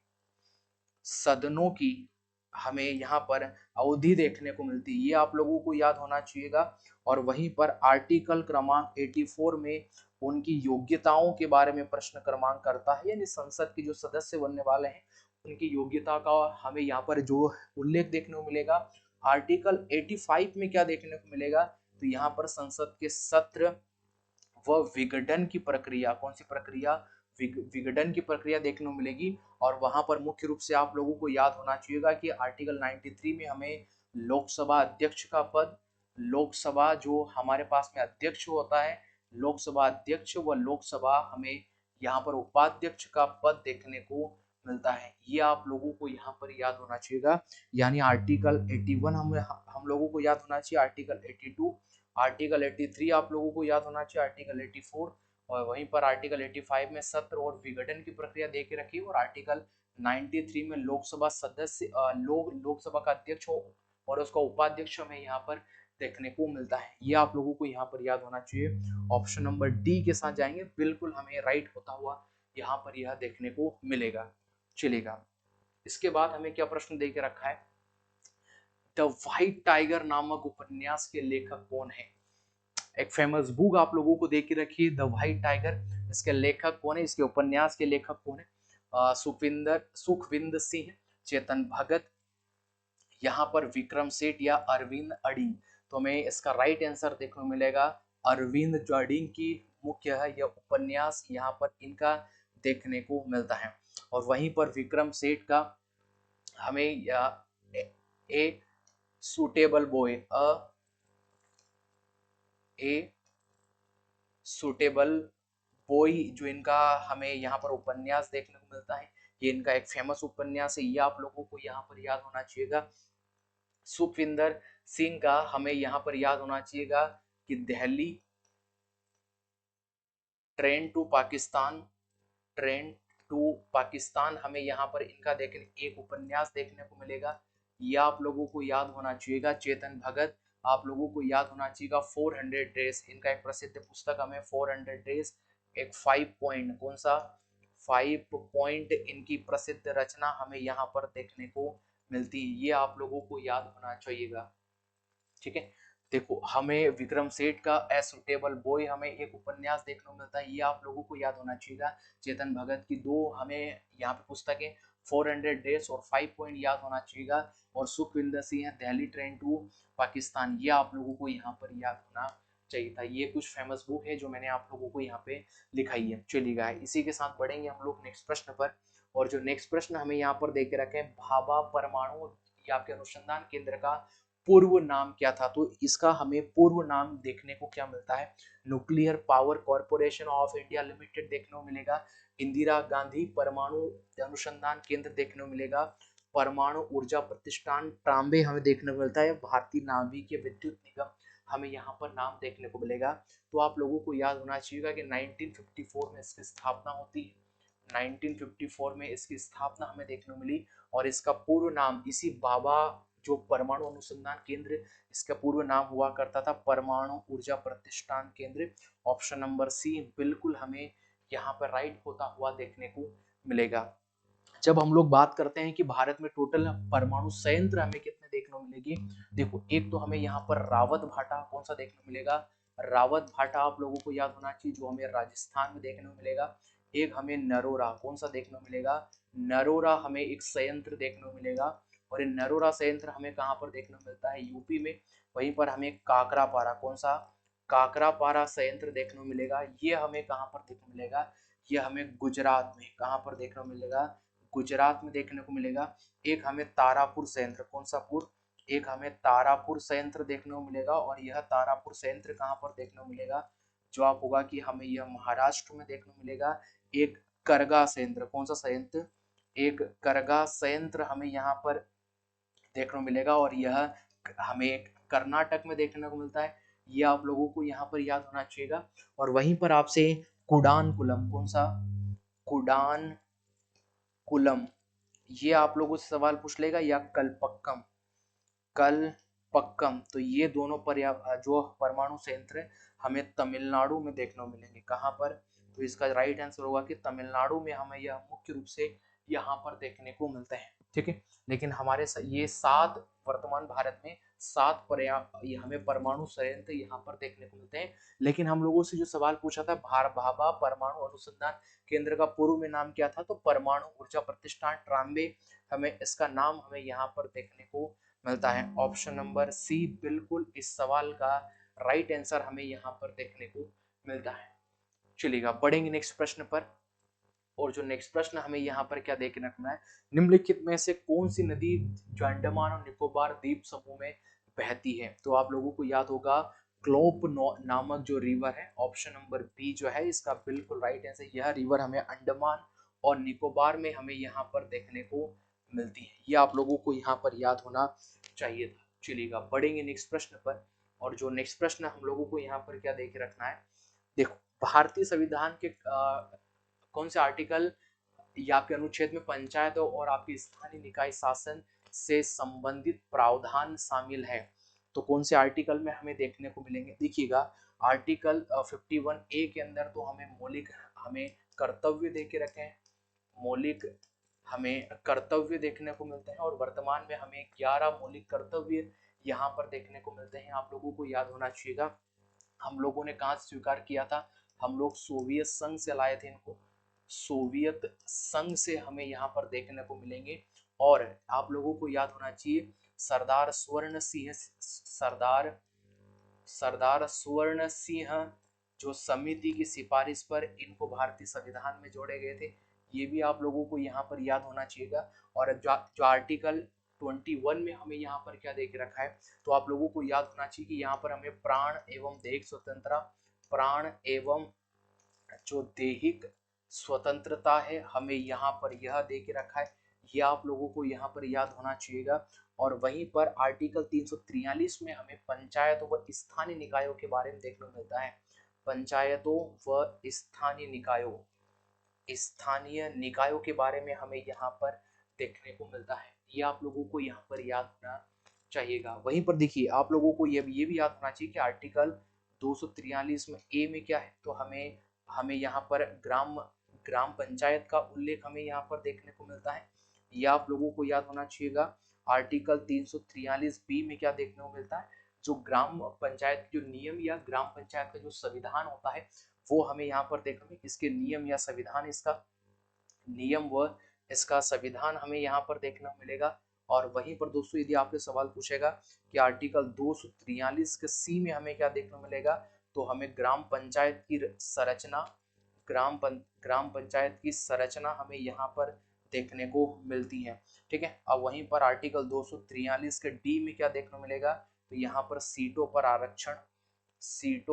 [SPEAKER 1] सदनों की हमें यहाँ पर अवधि देखने को मिलती है। ये आप लोगों को याद होना चाहिएगा। और वहीं पर आर्टिकल क्रमांक 84 में उनकी योग्यताओं के बारे में प्रश्न क्रमांक करता है, यानी संसद के जो सदस्य बनने वाले हैं उनकी योग्यता का हमें यहाँ पर जो उल्लेख देखने को मिलेगा। आर्टिकल 85 में क्या देखने को मिलेगा, तो यहाँ पर संसद के सत्र व विघटन की प्रक्रिया, कौन सी प्रक्रिया, विघटन की प्रक्रिया देखने को मिलेगी। और वहां पर मुख्य रूप से आप लोगों को याद होना चाहिएगा कि आर्टिकल 93 में हमें लोकसभा अध्यक्ष का पद, लोकसभा जो हमारे पास में अध्यक्ष होता है, लोकसभा अध्यक्ष व लोकसभा हमें यहाँ पर उपाध्यक्ष का पद देखने को मिलता है। ये आप लोगों को यहाँ पर याद होना चाहिएगा। यानी आर्टिकल 81 हम लोगों को याद होना चाहिए, आर्टिकल 82, आर्टिकल 83 आप लोगों को याद होना चाहिए, आर्टिकल 84, और वहीं पर आर्टिकल 85 में सत्र और विघटन की प्रक्रिया दे के रखी, और आर्टिकल 93 में लोकसभा सदस्य लोकसभा का अध्यक्ष हो और उसका उपाध्यक्ष हमें यहाँ पर देखने को मिलता है। ये आप लोगों को यहाँ पर याद होना चाहिए। ऑप्शन नंबर डी के साथ जाएंगे, बिल्कुल हमें राइट होता हुआ यहाँ पर यह देखने को मिलेगा। चलेगा, इसके बाद हमें क्या प्रश्न दे के रखा है, द व्हाइट टाइगर नामक उपन्यास के लेखक कौन है। एक फेमस बुक आप लोगों को देख के रखिए, द व्हाइट टाइगर। इसके लेखक कौन है, इसके उपन्यास के लेखक कौन है? सुखविंदर सिंह, चेतन भगत, यहाँ पर विक्रम सेठ या अरविंद अडिंग। तो हमें इसका राइट आंसर देखने को मिलेगा अरविंद अडिंग की मुख्य है यह उपन्यास यहाँ पर इनका देखने को मिलता है। और वहीं पर विक्रम सेठ का हमें a suitable boy, a suitable boy जो इनका हमें यहाँ पर उपन्यास देखने को मिलता है, ये इनका एक फेमस उपन्यास है, ये आप लोगों को यहाँ पर याद होना चाहिएगा। सुखविंदर सिंह का हमें यहाँ पर याद होना चाहिएगा कि Delhi train to Pakistan, train to Pakistan हमें यहाँ पर इनका देखने एक उपन्यास देखने को मिलेगा, ये आप लोगों को याद होना चाहिएगा। चेतन भगत आप लोगों को याद होना चाहिएगा 400 डेज, इनका एक प्रसिद्ध पुस्तक हमें 400 डेज, एक 5 पॉइंट, कौन सा 5 पॉइंट इनकी प्रसिद्ध रचना हमें यहाँ पर देखने को मिलती है, ये आप लोगों को याद होना चाहिएगा। ठीक है, देखो हमें विक्रम सेठ का ए सुटेबल बॉय हमें एक उपन्यास देखने को मिलता है, ये आप लोगों को याद होना चाहिए। चेतन भगत की दो हमें यहाँ पे पुस्तकें 400 डेज और 5 पॉइंट याद होना चाहिए। और सुखविंदर सिंह दिल्ली ट्रेन टू पाकिस्तान, ये आप लोगों को यहाँ पर याद होना चाहिए था। ये कुछ फेमस बुक है जो मैंने आप लोगों को यहाँ पे लिखाई है। चलिएगा इसी के साथ बढ़ेंगे हम लोग नेक्स्ट प्रश्न पर। और जो नेक्स्ट प्रश्न हमें यहाँ पर देख के रखे हैं, भाभा परमाणु या आपके अनुसंधान केंद्र का पूर्व नाम क्या था? तो इसका हमें पूर्व नाम देखने को क्या मिलता है, nuclear power corporation of India limited देखने को मिलेगा, इंदिरा गांधी परमाणु अनुसंधान केंद्र देखने को मिलेगा, परमाणु ऊर्जा प्रतिष्ठान ट्राम्बे हमें देखने को मिलता है, भारतीय नाभिकीय विद्युत निगम हमें यहाँ पर नाम देखने को मिलेगा। तो आप लोगों को याद होना चाहिए कि 1954 में इसकी स्थापना होती है, 1954 में इसकी स्थापना हमें देखने को मिली। और इसका पूर्व नाम इसी भाभा जो परमाणु अनुसंधान केंद्र, इसका पूर्व नाम हुआ करता था परमाणु ऊर्जा प्रतिष्ठान केंद्र। ऑप्शन नंबर सी बिल्कुल हमें यहाँ पर राइट होता हुआ देखने को मिलेगा। जब हम लोग बात करते हैं कि भारत में टोटल परमाणु संयंत्र हमें कितने देखने को मिलेगी, देखो एक तो हमें यहाँ पर रावत भाटा कौन सा देखने को मिलेगा, रावत भाटा आप लोगों को याद होना चाहिए जो हमें राजस्थान में देखने को मिलेगा। एक हमें नरोरा कौन सा देखने को मिलेगा, नरोरा हमें एक संयंत्र देखने को मिलेगा। और ये नरोरा संयंत्र हमें कहाँ पर देखने को मिलता है, यूपी में। वहीं पर हमें काकरापारा कौन सा, काकरापारा संयंत्र देखने को मिलेगा, ये हमें कहाँ पर देखने को मिलेगा, ये हमें गुजरात में कहाँ पर देखने को मिलेगा, गुजरात में देखने को मिलेगा। एक हमें तारापुर संयंत्र कौन सा पुर, एक हमें तारापुर संयंत्र देखने को मिलेगा। और यह तारापुर संयंत्र कहाँ पर देखने को मिलेगा, जवाब होगा कि हमें यह महाराष्ट्र में देखने को मिलेगा। एक करगा संयंत्र कौन सा संयंत्र, एक करगा संयंत्र हमें यहाँ पर देखने को मिलेगा और यह हमें कर्नाटक में देखने को मिलता है, ये आप लोगों को यहाँ पर याद होना चाहिए। और वहीं पर आपसे कुडानकुलम कौन सा, कुडान कुलम, ये आप लोगों से सवाल पूछ लेगा, या कलपक्कम, कलपक्कम, तो ये दोनों जो परमाणु संयंत्र हमें तमिलनाडु में देखने को मिलेंगे। कहाँ पर, तो इसका राइट आंसर होगा कि तमिलनाडु में हमें यह मुख्य रूप से यहाँ पर देखने को मिलते हैं। ठीक है, लेकिन हमारे ये 7 वर्तमान भारत में 7 ये हमें परमाणु संयंत्र यहाँ पर देखने को मिलते हैं। लेकिन हम लोगों से जो सवाल पूछा था भाभा परमाणु अनुसंधान केंद्र का पूर्व में नाम क्या था, तो परमाणु ऊर्जा प्रतिष्ठान ट्राम्बे हमें इसका नाम हमें यहाँ पर देखने को मिलता है। ऑप्शन नंबर सी बिल्कुल इस सवाल का राइट आंसर हमें यहाँ पर देखने को मिलता है। चलिएगा बढ़ेंगे नेक्स्ट प्रश्न पर। और जो नेक्स्ट प्रश्न हमें यहाँ पर क्या देखने रखना है, निम्नलिखित में से कौन सी नदी जो अंडमान और निकोबार द्वीप समूह में बहती है? तो आप लोगों को याद होगा क्लोप नामक जो रिवर है, ऑप्शन नंबर बी जो है इसका बिल्कुल राइट आंसर। यह रिवर हमें अंडमान और निकोबार में हमें यहाँ पर देखने को मिलती है, ये आप लोगों को यहाँ पर याद होना चाहिए था। चलिएगा बढ़ेंगे नेक्स्ट प्रश्न पर। और जो नेक्स्ट प्रश्न हम लोगों को यहाँ पर क्या देख रखना है, देखो भारतीय संविधान के कौन से आर्टिकल या आपके अनुच्छेद में पंचायतों और आपके स्थानीय निकाय शासन से संबंधित प्रावधान शामिल है? तो कौन से आर्टिकल में हमें देखने को मिलेंगे, देखिएगा आर्टिकल 51A के अंदर तो हमें मौलिक हमें कर्तव्य दे के रखे हैं, मौलिक हमें कर्तव्य देखने को मिलते हैं। और वर्तमान में हमें 11 मौलिक कर्तव्य यहाँ पर देखने को मिलते हैं, आप लोगों को याद होना चाहिए। हम लोगों ने कहाँ से स्वीकार किया था? हम लोग सोवियत संघ से लाए थे इनको, सोवियत संघ से हमें यहाँ पर देखने को मिलेंगे। और आप लोगों को याद होना चाहिए सरदार स्वर्ण सिंह, सरदार सरदार स्वर्ण सिंह जो समिति की सिफारिश पर इनको भारतीय संविधान में जोड़े गए थे, ये भी आप लोगों को यहाँ पर याद होना चाहिएगा। और जो आर्टिकल 21 में हमें यहाँ पर क्या देख रखा है, तो आप लोगों को याद होना चाहिए कि यहाँ पर हमें प्राण एवं दैहिक स्वतंत्रता, प्राण एवं जो दैहिक स्वतंत्रता है हमें यहाँ पर यह दे के रखा है, यह आप लोगों को यहाँ पर याद होना चाहिएगा। और वहीं पर आर्टिकल 343 में हमें पंचायत व स्थानीय निकायों के बारे में देखने को मिलता है। पंचायतों व स्थानीय निकायों के बारे में हमें यहाँ पर देखने को मिलता है, ये आप लोगों को यहाँ पर याद होना चाहिएगा। वहीं पर देखिए आप लोगों को ये भी याद होना चाहिए कि आर्टिकल 243 में ए में क्या है, तो हमें हमें यहाँ पर ग्राम पंचायत का उल्लेख हमें यहाँ पर देखने को मिलता है, ये आप लोगों को याद होना चाहिएगा। आर्टिकल 343 बी में क्या देखने को मिलता है, जो ग्राम पंचायत जो नियम या ग्राम पंचायत का जो संविधान होता है वो हमें यहाँ पर देखने में, इसके नियम या संविधान, इसका नियम व इसका संविधान हमें यहाँ पर देखने को मिलेगा। और वहीं पर दोस्तों यदि आपसे सवाल पूछेगा कि आर्टिकल 243 के सी में हमें क्या देखने को मिलेगा, तो हमें ग्राम पंचायत की संरचना, ग्राम पंचायत की संरचना हमें यहाँ पर देखने को मिलती है। ठीक है, अब वहीं पर आर्टिकल 243 के डी में क्या देखने को मिलेगा, तो यहाँ पर सीटों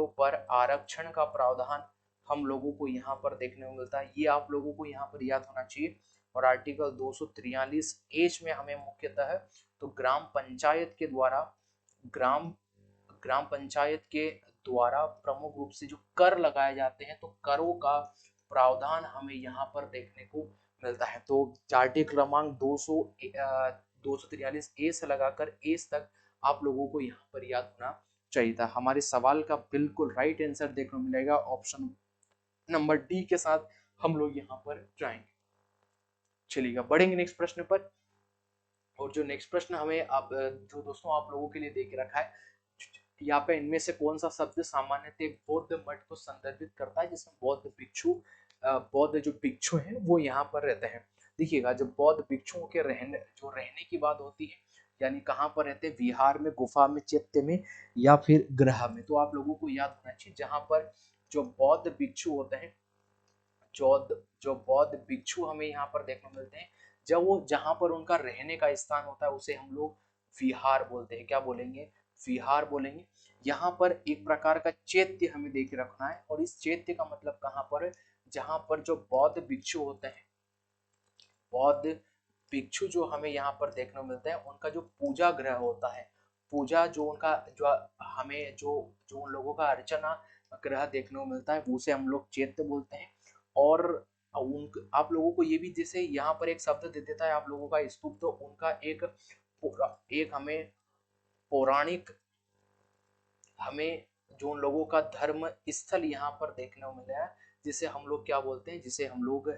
[SPEAKER 1] पर आरक्षण का प्रावधान हम लोगों को यहाँ पर देखने को मिलता है, ये आप लोगों को यहाँ पर याद होना चाहिए। और आर्टिकल 243 एच में हमें मुख्यतः तो ग्राम पंचायत के द्वारा प्रमुख रूप से जो कर लगाए जाते हैं, तो करों का प्रावधान हमें यहाँ पर देखने को मिलता है। तो आर्टिकल क्रमांक 243 ए से लगाकर एस तक आप लोगों को यहाँ पर याद होना चाहिए था। हमारे सवाल का बिल्कुल राइट आंसर देखने को मिलेगा ऑप्शन नंबर डी के साथ हम लोग यहाँ पर जाएंगे। चलिएगा बढ़ेंगे नेक्स्ट प्रश्न पर। और जो नेक्स्ट प्रश्न हमें अब जो दोस्तों आप लोगों के लिए दे के रखा है, यहाँ पे इनमें से कौन सा शब्द सामान्यतः बौद्ध मठ को संदर्भित करता है, जिसमें बौद्ध जो भिक्षु हैं वो यहाँ पर रहते हैं। देखिएगा जब बौद्ध भिक्षुओं के रहने की बात होती है, यानी कहाँ पर रहते हैं, विहार में, गुफा में, चैत्य में या फिर गृह में, तो आप लोगों को याद होना चाहिए जहाँ पर जो बौद्ध भिक्षु होते हैं, जो बौद्ध भिक्षु हमें यहाँ पर देखने को मिलते हैं, जब वो जहाँ पर उनका रहने का स्थान होता है उसे हम लोग विहार बोलते हैं। क्या बोलेंगे? विहार बोलेंगे। यहाँ पर एक प्रकार का चैत्य हमें देख रखना है, और इस चैत्य का मतलब कहाँ पर है, जहाँ पर जो बौद्ध भिक्षु होते हैं, बौद्ध भिक्षु जो हमें यहाँ पर देखने को मिलते हैं, उनका जो पूजा गृह होता है, पूजा जो उनका जो हमें जो उन लोगों का अर्चना गृह देखने को मिलता है, उसे हम लोग चैत्य बोलते हैं। और उन आप लोगों को ये भी, जैसे यहाँ पर एक शब्द दे देता है आप लोगों का स्तूप, तो उनका एक हमें पौराणिक, हमें जो उन लोगों का धर्म स्थल यहाँ पर देखने को मिला है, जिसे हम लोग क्या बोलते हैं, जिसे हम लोग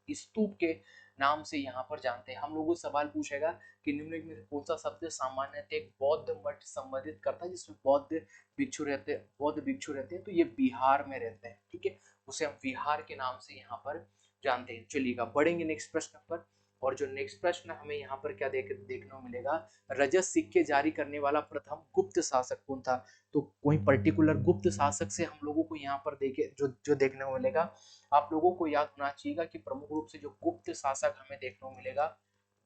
[SPEAKER 1] स्तूप के नाम से यहाँ पर जानते हैं। हम लोगों से सवाल पूछेगा कि निम्नलिखित में कौन सा शब्द सामान्यतः एक बौद्ध मठ संबंधित करता है जिसमें बौद्ध भिक्षु रहते हैं, तो ये बिहार में रहते हैं। ठीक है, उसे हम विहार के नाम से यहाँ पर जानते हैं। चलिएगा बढ़ेंगे नेक्स्ट प्रश्न पर। और जो नेक्स्ट प्रश्न हमें यहाँ पर क्या देखने को मिलेगा, रजत सिक्के जारी करने वाला प्रथम गुप्त शासक कौन था? तो कोई पर्टिकुलर गुप्त शासक से हम लोगों को यहाँ पर जो देखने को मिलेगा, आप लोगों को याद होना चाहिए कि प्रमुख रूप से जो गुप्त शासक हमें देखने को मिलेगा,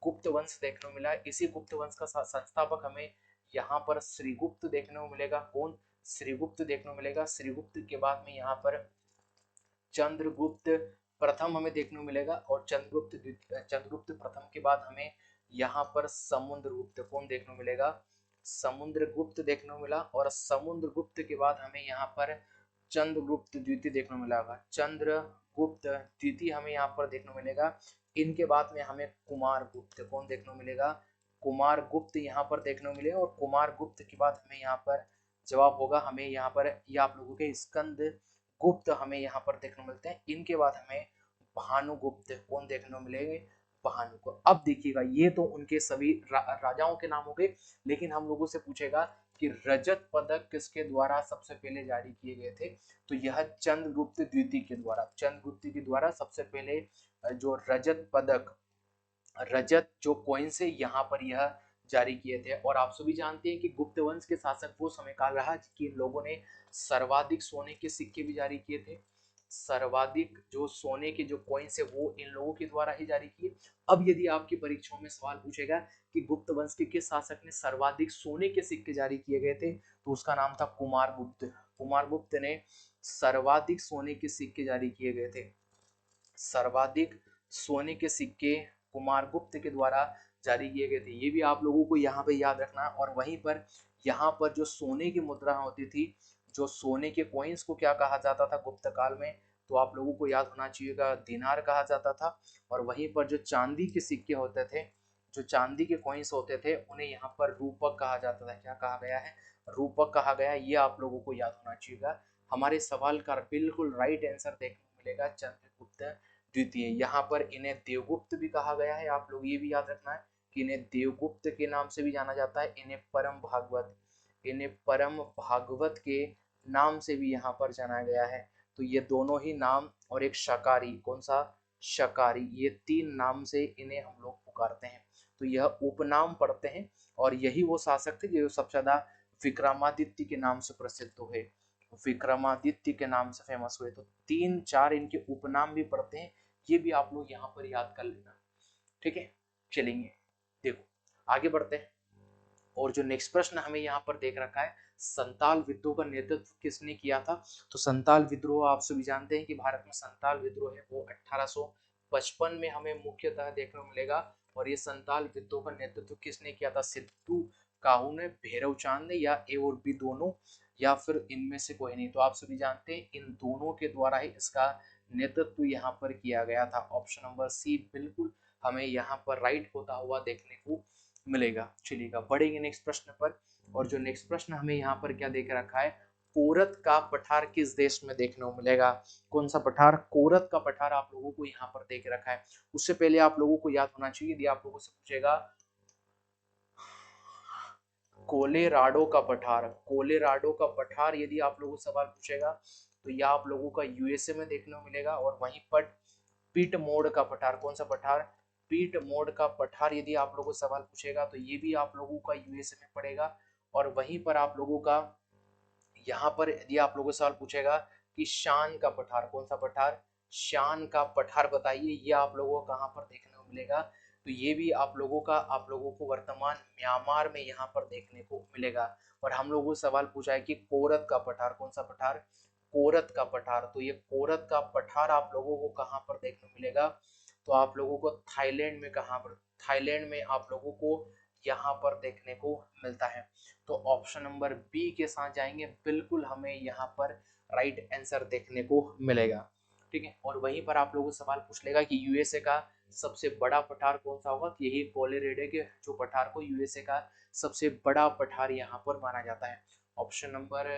[SPEAKER 1] गुप्त वंश देखने को मिला। इसी गुप्त वंश का संस्थापक हमें यहाँ पर श्रीगुप्त देखने को मिलेगा। कौन? श्रीगुप्त देखने को मिलेगा। श्रीगुप्त के बाद में यहाँ पर चंद्रगुप्त प्रथम हमें देखने को मिलेगा, और चंद्रगुप्त प्रथम के बाद हमें यहाँ पर समुद्रगुप्त कौन देखने को मिलेगा? समुद्रगुप्त देखने को मिला। और समुद्रगुप्त के बाद हमें यहाँ पर चंद्रगुप्त द्वितीय देखने को मिलेगा। चंद्रगुप्त द्वितीय हमें यहाँ पर देखने को मिलेगा। इनके बाद में हमें कुमारगुप्त कौन देखने को मिलेगा? कुमारगुप्त यहाँ पर देखने को मिलेगा। और कुमारगुप्त के बाद हमें यहाँ पर जवाब होगा, हमें यहाँ पर ये आप लोगों के स्कंद गुप्त हमें यहाँ पर देखने को मिलते हैं। इनके बाद हमें भानुगुप्त कौन देखने को मिलेंगे? भानु। अब देखिएगा ये तो उनके सभी राजाओं के नाम हो गए, लेकिन हम लोगों से पूछेगा कि रजत पदक किसके द्वारा सबसे पहले जारी किए गए थे, तो यह चंद्रगुप्त द्वितीय के द्वारा, चंद्रगुप्त के द्वारा सबसे पहले जो रजत पदक, रजत जो कॉइन से यहाँ पर यह जारी किए थे। और आप सभी जानते हैं कि गुप्त वंश के शासक वो समय काल रहा कि इन लोगों ने सर्वाधिक सोने के सिक्के भी जारी किए थे, सर्वाधिक जो सोने के जो कॉइन्स है वो इन लोगों के द्वारा ही जारी किए। अब यदि आपकी परीक्षाओं में सवाल पूछेगा कि गुप्त वंश के किस शासक ने सर्वाधिक सोने के सिक्के जारी किए गए थे, तो उसका नाम था कुमारगुप्त। कुमारगुप्त ने सर्वाधिक सोने के सिक्के जारी किए गए थे, सर्वाधिक सोने के सिक्के कुमारगुप्त के द्वारा जारी किए गए थे। ये भी आप लोगों को यहाँ पे याद रखना है। और वहीं पर यहाँ पर जो सोने की मुद्रा होती थी, जो सोने के कॉइन्स को क्या कहा जाता था गुप्त काल में, तो आप लोगों को याद होना चाहिएगा दिनार कहा जाता था। और वहीं पर जो चांदी के सिक्के होते थे, जो चांदी के कॉइन्स होते थे, उन्हें यहाँ पर रूपक कहा जाता था। क्या कहा गया है? रूपक कहा गया। ये आप लोगों को याद होना चाहिएगा। हमारे सवाल का बिल्कुल राइट आंसर देखने को मिलेगा चंद्रगुप्त द्वितीय। यहाँ पर इन्हें देवगुप्त भी कहा गया है, आप लोग ये भी याद रखना है कि इन्हें देवगुप्त के नाम से भी जाना जाता है, इन्हें परम भागवत, इन्हें परम भागवत के नाम से भी यहाँ पर जाना गया है। तो ये दोनों ही नाम और एक शकारी, कौन सा? शकारी, ये तीन नाम से इन्हें हम लोग पुकारते हैं। तो यह उपनाम पढ़ते हैं। और यही वो शासक थे जो सबसे ज्यादा विक्रमादित्य के नाम से प्रसिद्ध हुए, विक्रमादित्य के नाम से फेमस हुए। तो तीन चार इनके उपनाम भी पढ़ते हैं, ये भी आप लोग यहाँ पर याद कर लेना। ठीक है, चलेंगे देखो आगे बढ़ते हैं। और जो नेक्स्ट प्रश्न हमें यहाँ पर देख रखा है, संताल विद्रोह का नेतृत्व किसने किया था? तो संताल विद्रोह आप सभी जानते हैं कि भारत में संताल विद्रोह है वो 1855 में हमें मुख्यतः देखने को मिलेगा। और ये संताल विद्रोह का नेतृत्व किसने किया था? सिद्धू काहू ने, भैरव चांद ने, या ए और बी दोनों, या फिर इनमें से कोई नहीं? तो आप सभी जानते हैं इन दोनों के द्वारा ही इसका नेतृत्व यहाँ पर किया गया था। ऑप्शन नंबर सी बिल्कुल हमें यहाँ पर राइट होता हुआ देखने को मिलेगा। चलिएगा बढ़ेंगे नेक्स्ट प्रश्न पर। और जो नेक्स्ट प्रश्न हमें यहाँ पर क्या देख रखा है, कोरत का पठार किस देश में देखने को मिलेगा? कौन सा पठार? कोरत का पठार आप लोगों को यहाँ पर देख रखा है। उससे पहले आप लोगों को याद होना चाहिए, यदि आप लोगों से पूछेगा कोलेराडो का पठार, कोलेराडो का पठार यदि आप लोगों से सवाल पूछेगा तो यह आप लोगों का यूएसए में देखने को मिलेगा। और वहीं पर पीट मोड का पठार, कौन सा पठार? पीट मोड का पठार यदि आप लोगों से सवाल पूछेगा तो ये भी आप लोगों का यूएसए में पड़ेगा। और वहीं पर आप लोगों का यहाँ पर यदि आप लोगों से सवाल पूछेगा कि शान का पठार, कौन सा पठार? शान का पठार बताइए, ये आप लोगों को कहाँ पर देखने को मिलेगा? तो ये भी आप लोगों को वर्तमान म्यांमार में यहाँ पर देखने को मिलेगा। और हम लोगों से सवाल पूछा है कि कोरत का पठार, कौन सा पठार? कोरत का पठार। तो ये कोरत का पठार आप लोगों को कहाँ पर देखने को मिलेगा? तो आप लोगों को थाईलैंड में, कहाँ पर? थाईलैंड में आप लोगों को यहाँ पर देखने को मिलता है। तो ऑप्शन नंबर बी के साथ जाएंगे, बिल्कुल हमें यहाँ पर राइट आंसर देखने को मिलेगा। ठीक है, और वहीं पर आप लोगों से सवाल पूछ लेगा कि यूएसए का सबसे बड़ा पठार कौन सा होगा? तो यही कोलोराडो के जो पठार को यूएसए का सबसे बड़ा पठार यहाँ पर माना जाता है। ऑप्शन नंबर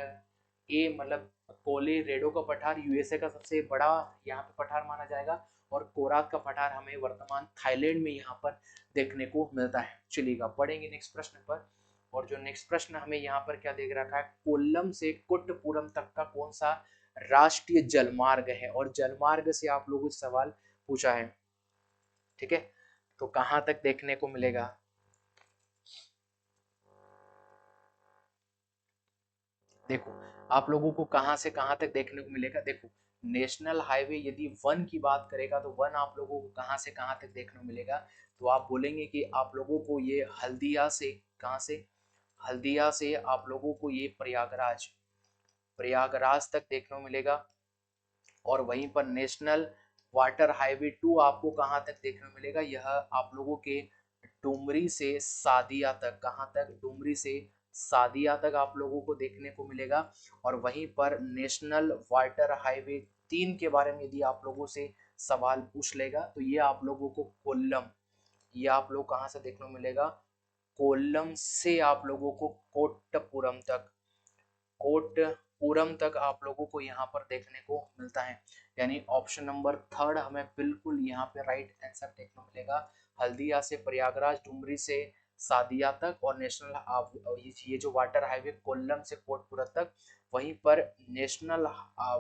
[SPEAKER 1] ए मतलब कोलोराडो का पठार यूएसए का सबसे बड़ा यहाँ पे पठार माना जाएगा। और कोरात का पठार हमें वर्तमान थाईलैंड में यहाँ पर देखने को मिलता है। चलिएगा बढ़ेंगे नेक्स्ट प्रश्न पर। और जो नेक्स्ट प्रश्न हमें यहाँ पर क्या देख रखा है, कोल्लम से कुट्टपुरम तक का कौन सा राष्ट्रीय जलमार्ग है? और जलमार्ग से आप लोगों से सवाल पूछा है। ठीक है, तो कहां तक देखने को मिलेगा? देखो आप लोगों को कहां से कहां तक देखने को मिलेगा। देखो नेशनल हाईवे यदि वन की बात करेगा तो वन आप लोगों को कहां से कहां तक देखने को मिलेगा? तो आप बोलेंगे कि आप लोगों को ये हल्दिया से, कहां से? हल्दिया से आप लोगों को ये प्रयागराज, प्रयागराज तक देखने को मिलेगा। और वहीं पर नेशनल वाटर हाईवे 2 आपको कहां तक देखने को मिलेगा? यह आप लोगों के डुमरी से सादिया तक, कहां तक? डुमरी से सादिया तक आप लोगों को देखने को मिलेगा। और वहीं पर नेशनल वाटर हाईवे 3 के बारे में यदि आप लोगों से सवाल पूछ लेगा तो ये आप लोगों को कोल्लम, ये आप लोग कहां से देखने को मिलेगा? कोल्लम से आप लोगों को कोट्टपुरम तक, कोट कोरम तक आप लोगों को यहाँ पर देखने को मिलता है। यानी ऑप्शन नंबर थर्ड हमें बिल्कुल यहाँ पे राइट आंसर देखने को मिलेगा। हल्दिया से प्रयागराज, डुमरी से सादिया तक और नेशनल ये जो वाटर हाईवे कोल्लम से कोटपुरा तक, वहीं पर नेशनल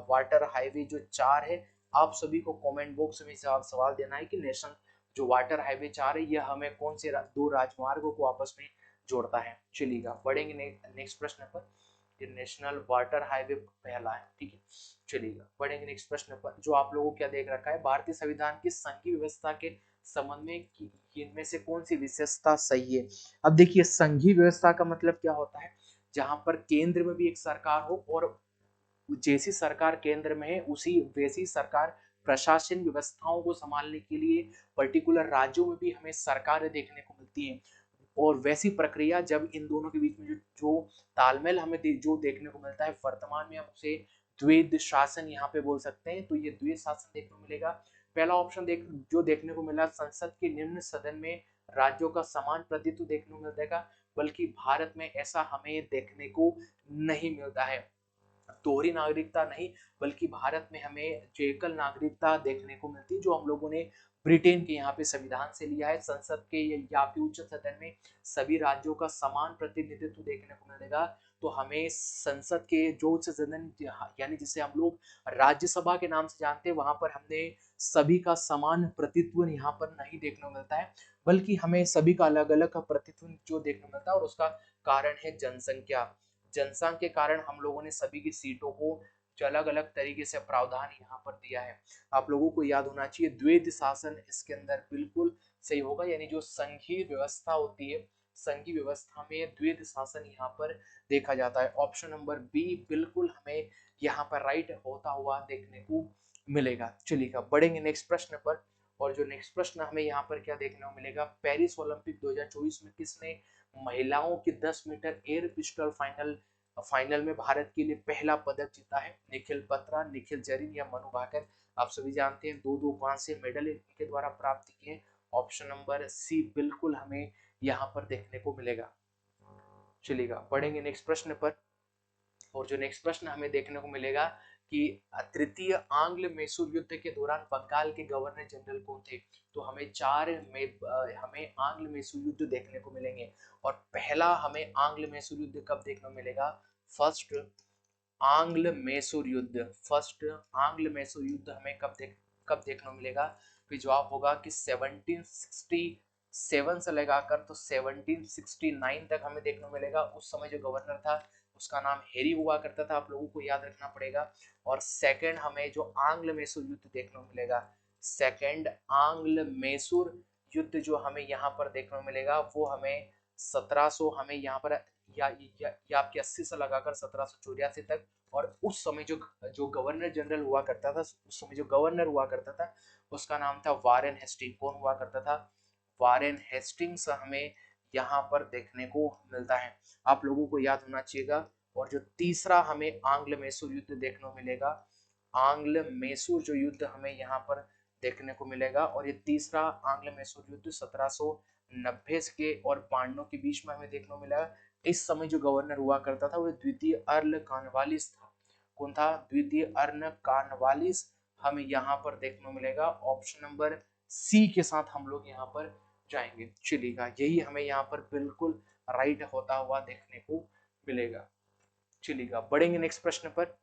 [SPEAKER 1] वाटर हाईवे जो 4 है, आप सभी को कमेंट बॉक्स में सवाल देना है कि नेशनल जो वाटर हाईवे 4 है यह हमें कौन से दो राजमार्गों को आपस में जोड़ता है। चलिएगा बढ़ेंगे नेक्स्ट प्रश्न पर। ये नेशनल वाटर हाईवे पहला है, ठीक है। चलिएगा बढ़ेंगे नेक्स्ट प्रश्न पर, जो आप लोगों को क्या देख रखा है, भारतीय संविधान की संघीय व्यवस्था के संबंध में इनमें से कौन सी विशेषता सही है। अब देखिए संघीय व्यवस्था का मतलब क्या होता है, जहां पर केंद्र में भी एक सरकार हो और जैसी सरकार केंद्र में है उसी वैसी सरकार प्रशासन व्यवस्थाओं को संभालने के लिए पर्टिकुलर राज्यों में भी हमें सरकारें देखने को मिलती है। और वैसी प्रक्रिया जब इन दोनों के बीच में जो तालमेल हमें जो देखने को मिलता है, वर्तमान में हम उसे द्वैध शासन यहाँ पे बोल सकते हैं। तो ये द्वैध शासन देखने को मिलेगा। पहला ऑप्शन जो देखने को मिला, संसद के निम्न सदन में राज्यों का समान प्रतिनिधित्व देखने को मिलेगा, बल्कि भारत में ऐसा हमें देखने को नहीं मिलता है। दोहरी नागरिकता नहीं, बल्कि भारत में हमें एकल नागरिकता देखने को मिलती है, जो हम लोगों ने ब्रिटेन के यहाँ पे संविधान से लिया है। संसद के या फिर उच्च सदन में सभी राज्यों का समान प्रतिनिधित्व देखने को मिलेगा। तो हमें संसद के जो उच्च सदन यानी जिसे हम लोग राज्यसभा के नाम से जानते हैं, वहां पर हमने सभी का समान प्रतिनिधित्व यहाँ पर नहीं देखने को मिलता है, बल्कि हमें सभी का अलग अलग प्रतिनिधित्व जो देखने को मिलता है। और उसका कारण है जनसंख्या। जनसंख्या के कारण हम लोगों ने सभी की सीटों को अलग अलग तरीके से प्रावधान यहाँ पर दिया है। आप लोगों को याद होना चाहिए द्वैध शासन इसके अंदर बिल्कुल सही होगा। यानी जो संघीय व्यवस्था होती है, संघीय व्यवस्था में द्वैध शासन यहाँ पर देखा जाता है। ऑप्शन नंबर बी बिल्कुल हमें यहाँ पर राइट होता हुआ देखने को मिलेगा। चलिएगा बढ़ेंगे नेक्स्ट प्रश्न पर। और जो नेक्स्ट प्रश्न हमें यहाँ पर क्या देखने को मिलेगा, पेरिस ओलंपिक 2024 में किसने महिलाओं की 10 मीटर एयर पिस्टल फाइनल में भारत के लिए पहला पदक जीता है। निखिल बत्रा, निखिल जरीन या मनु भाकर। आप सभी जानते हैं दो दो कांस्य मेडल इनके द्वारा प्राप्त किए। ऑप्शन नंबर सी बिल्कुल हमें यहाँ पर देखने को मिलेगा। चलिएगा बढ़ेंगे नेक्स्ट प्रश्न पर। और जो नेक्स्ट प्रश्न हमें देखने को मिलेगा कि तृतीय आंग्ल मैसूर युद्ध के दौरान बंगाल के गवर्नर जनरल कौन थे। तो हमें हमें आंग्ल मैसूर युद्ध देखने को मिलेंगे। और पहला हमें आंग्ल मैसूर युद्ध कब देखने को मिलेगा, फर्स्ट आंग्ल मैसूर युद्ध, फर्स्ट आंग्ल मैसूर युद्ध हमें कब देखने को मिलेगा। फिर जवाब होगा कि 1767 से लगाकर तो 1769 तक हमें देखने को मिलेगा। उस समय जो गवर्नर था उसका नाम हैरी हुआ करता था, आप लोगों को याद रखना पड़ेगा। और सेकंड हमें जो आंग्ल मैसूर युद्ध देखने को मिलेगा, सेकंड आंग्ल मैसूर युद्ध जो हमें यहाँ पर देखने को मिलेगा वो हमें 1700 हमें यहाँ पर या आपके 80 से लगाकर 1784 तक। और उस समय जो गवर्नर जनरल हुआ करता था, उस समय जो गवर्नर हुआ करता था उसका नाम था वारेन हेस्टिंग। कौन हुआ करता था, वारेन हेस्टिंग्स हमें यहाँ पर देखने को मिलता है, आप लोगों को याद होना चाहिएगा। और जो तीसरा हमें आंग्ल मैसूर युद्ध देखने को मिलेगा, आंग्ल मैसूर जो युद्ध हमें यहाँ पर देखने को मिलेगा। और ये तीसरा आंग्ल मैसूर युद्ध 1790 के और पांडवों के बीच में हमें देखने को मिलेगा। इस समय जो गवर्नर हुआ करता था वो द्वितीय अर्ल कॉर्नवालिस था। कौन था, द्वितीय अर्ल कॉर्नवालिस हमें यहाँ पर देखने को मिलेगा। ऑप्शन नंबर सी के साथ हम लोग यहाँ पर जाएंगे। चलिएगा यही हमें यहाँ पर बिल्कुल राइट होता हुआ देखने को मिलेगा। चलिएगा बढ़ेंगे नेक्स्ट प्रश्न पर।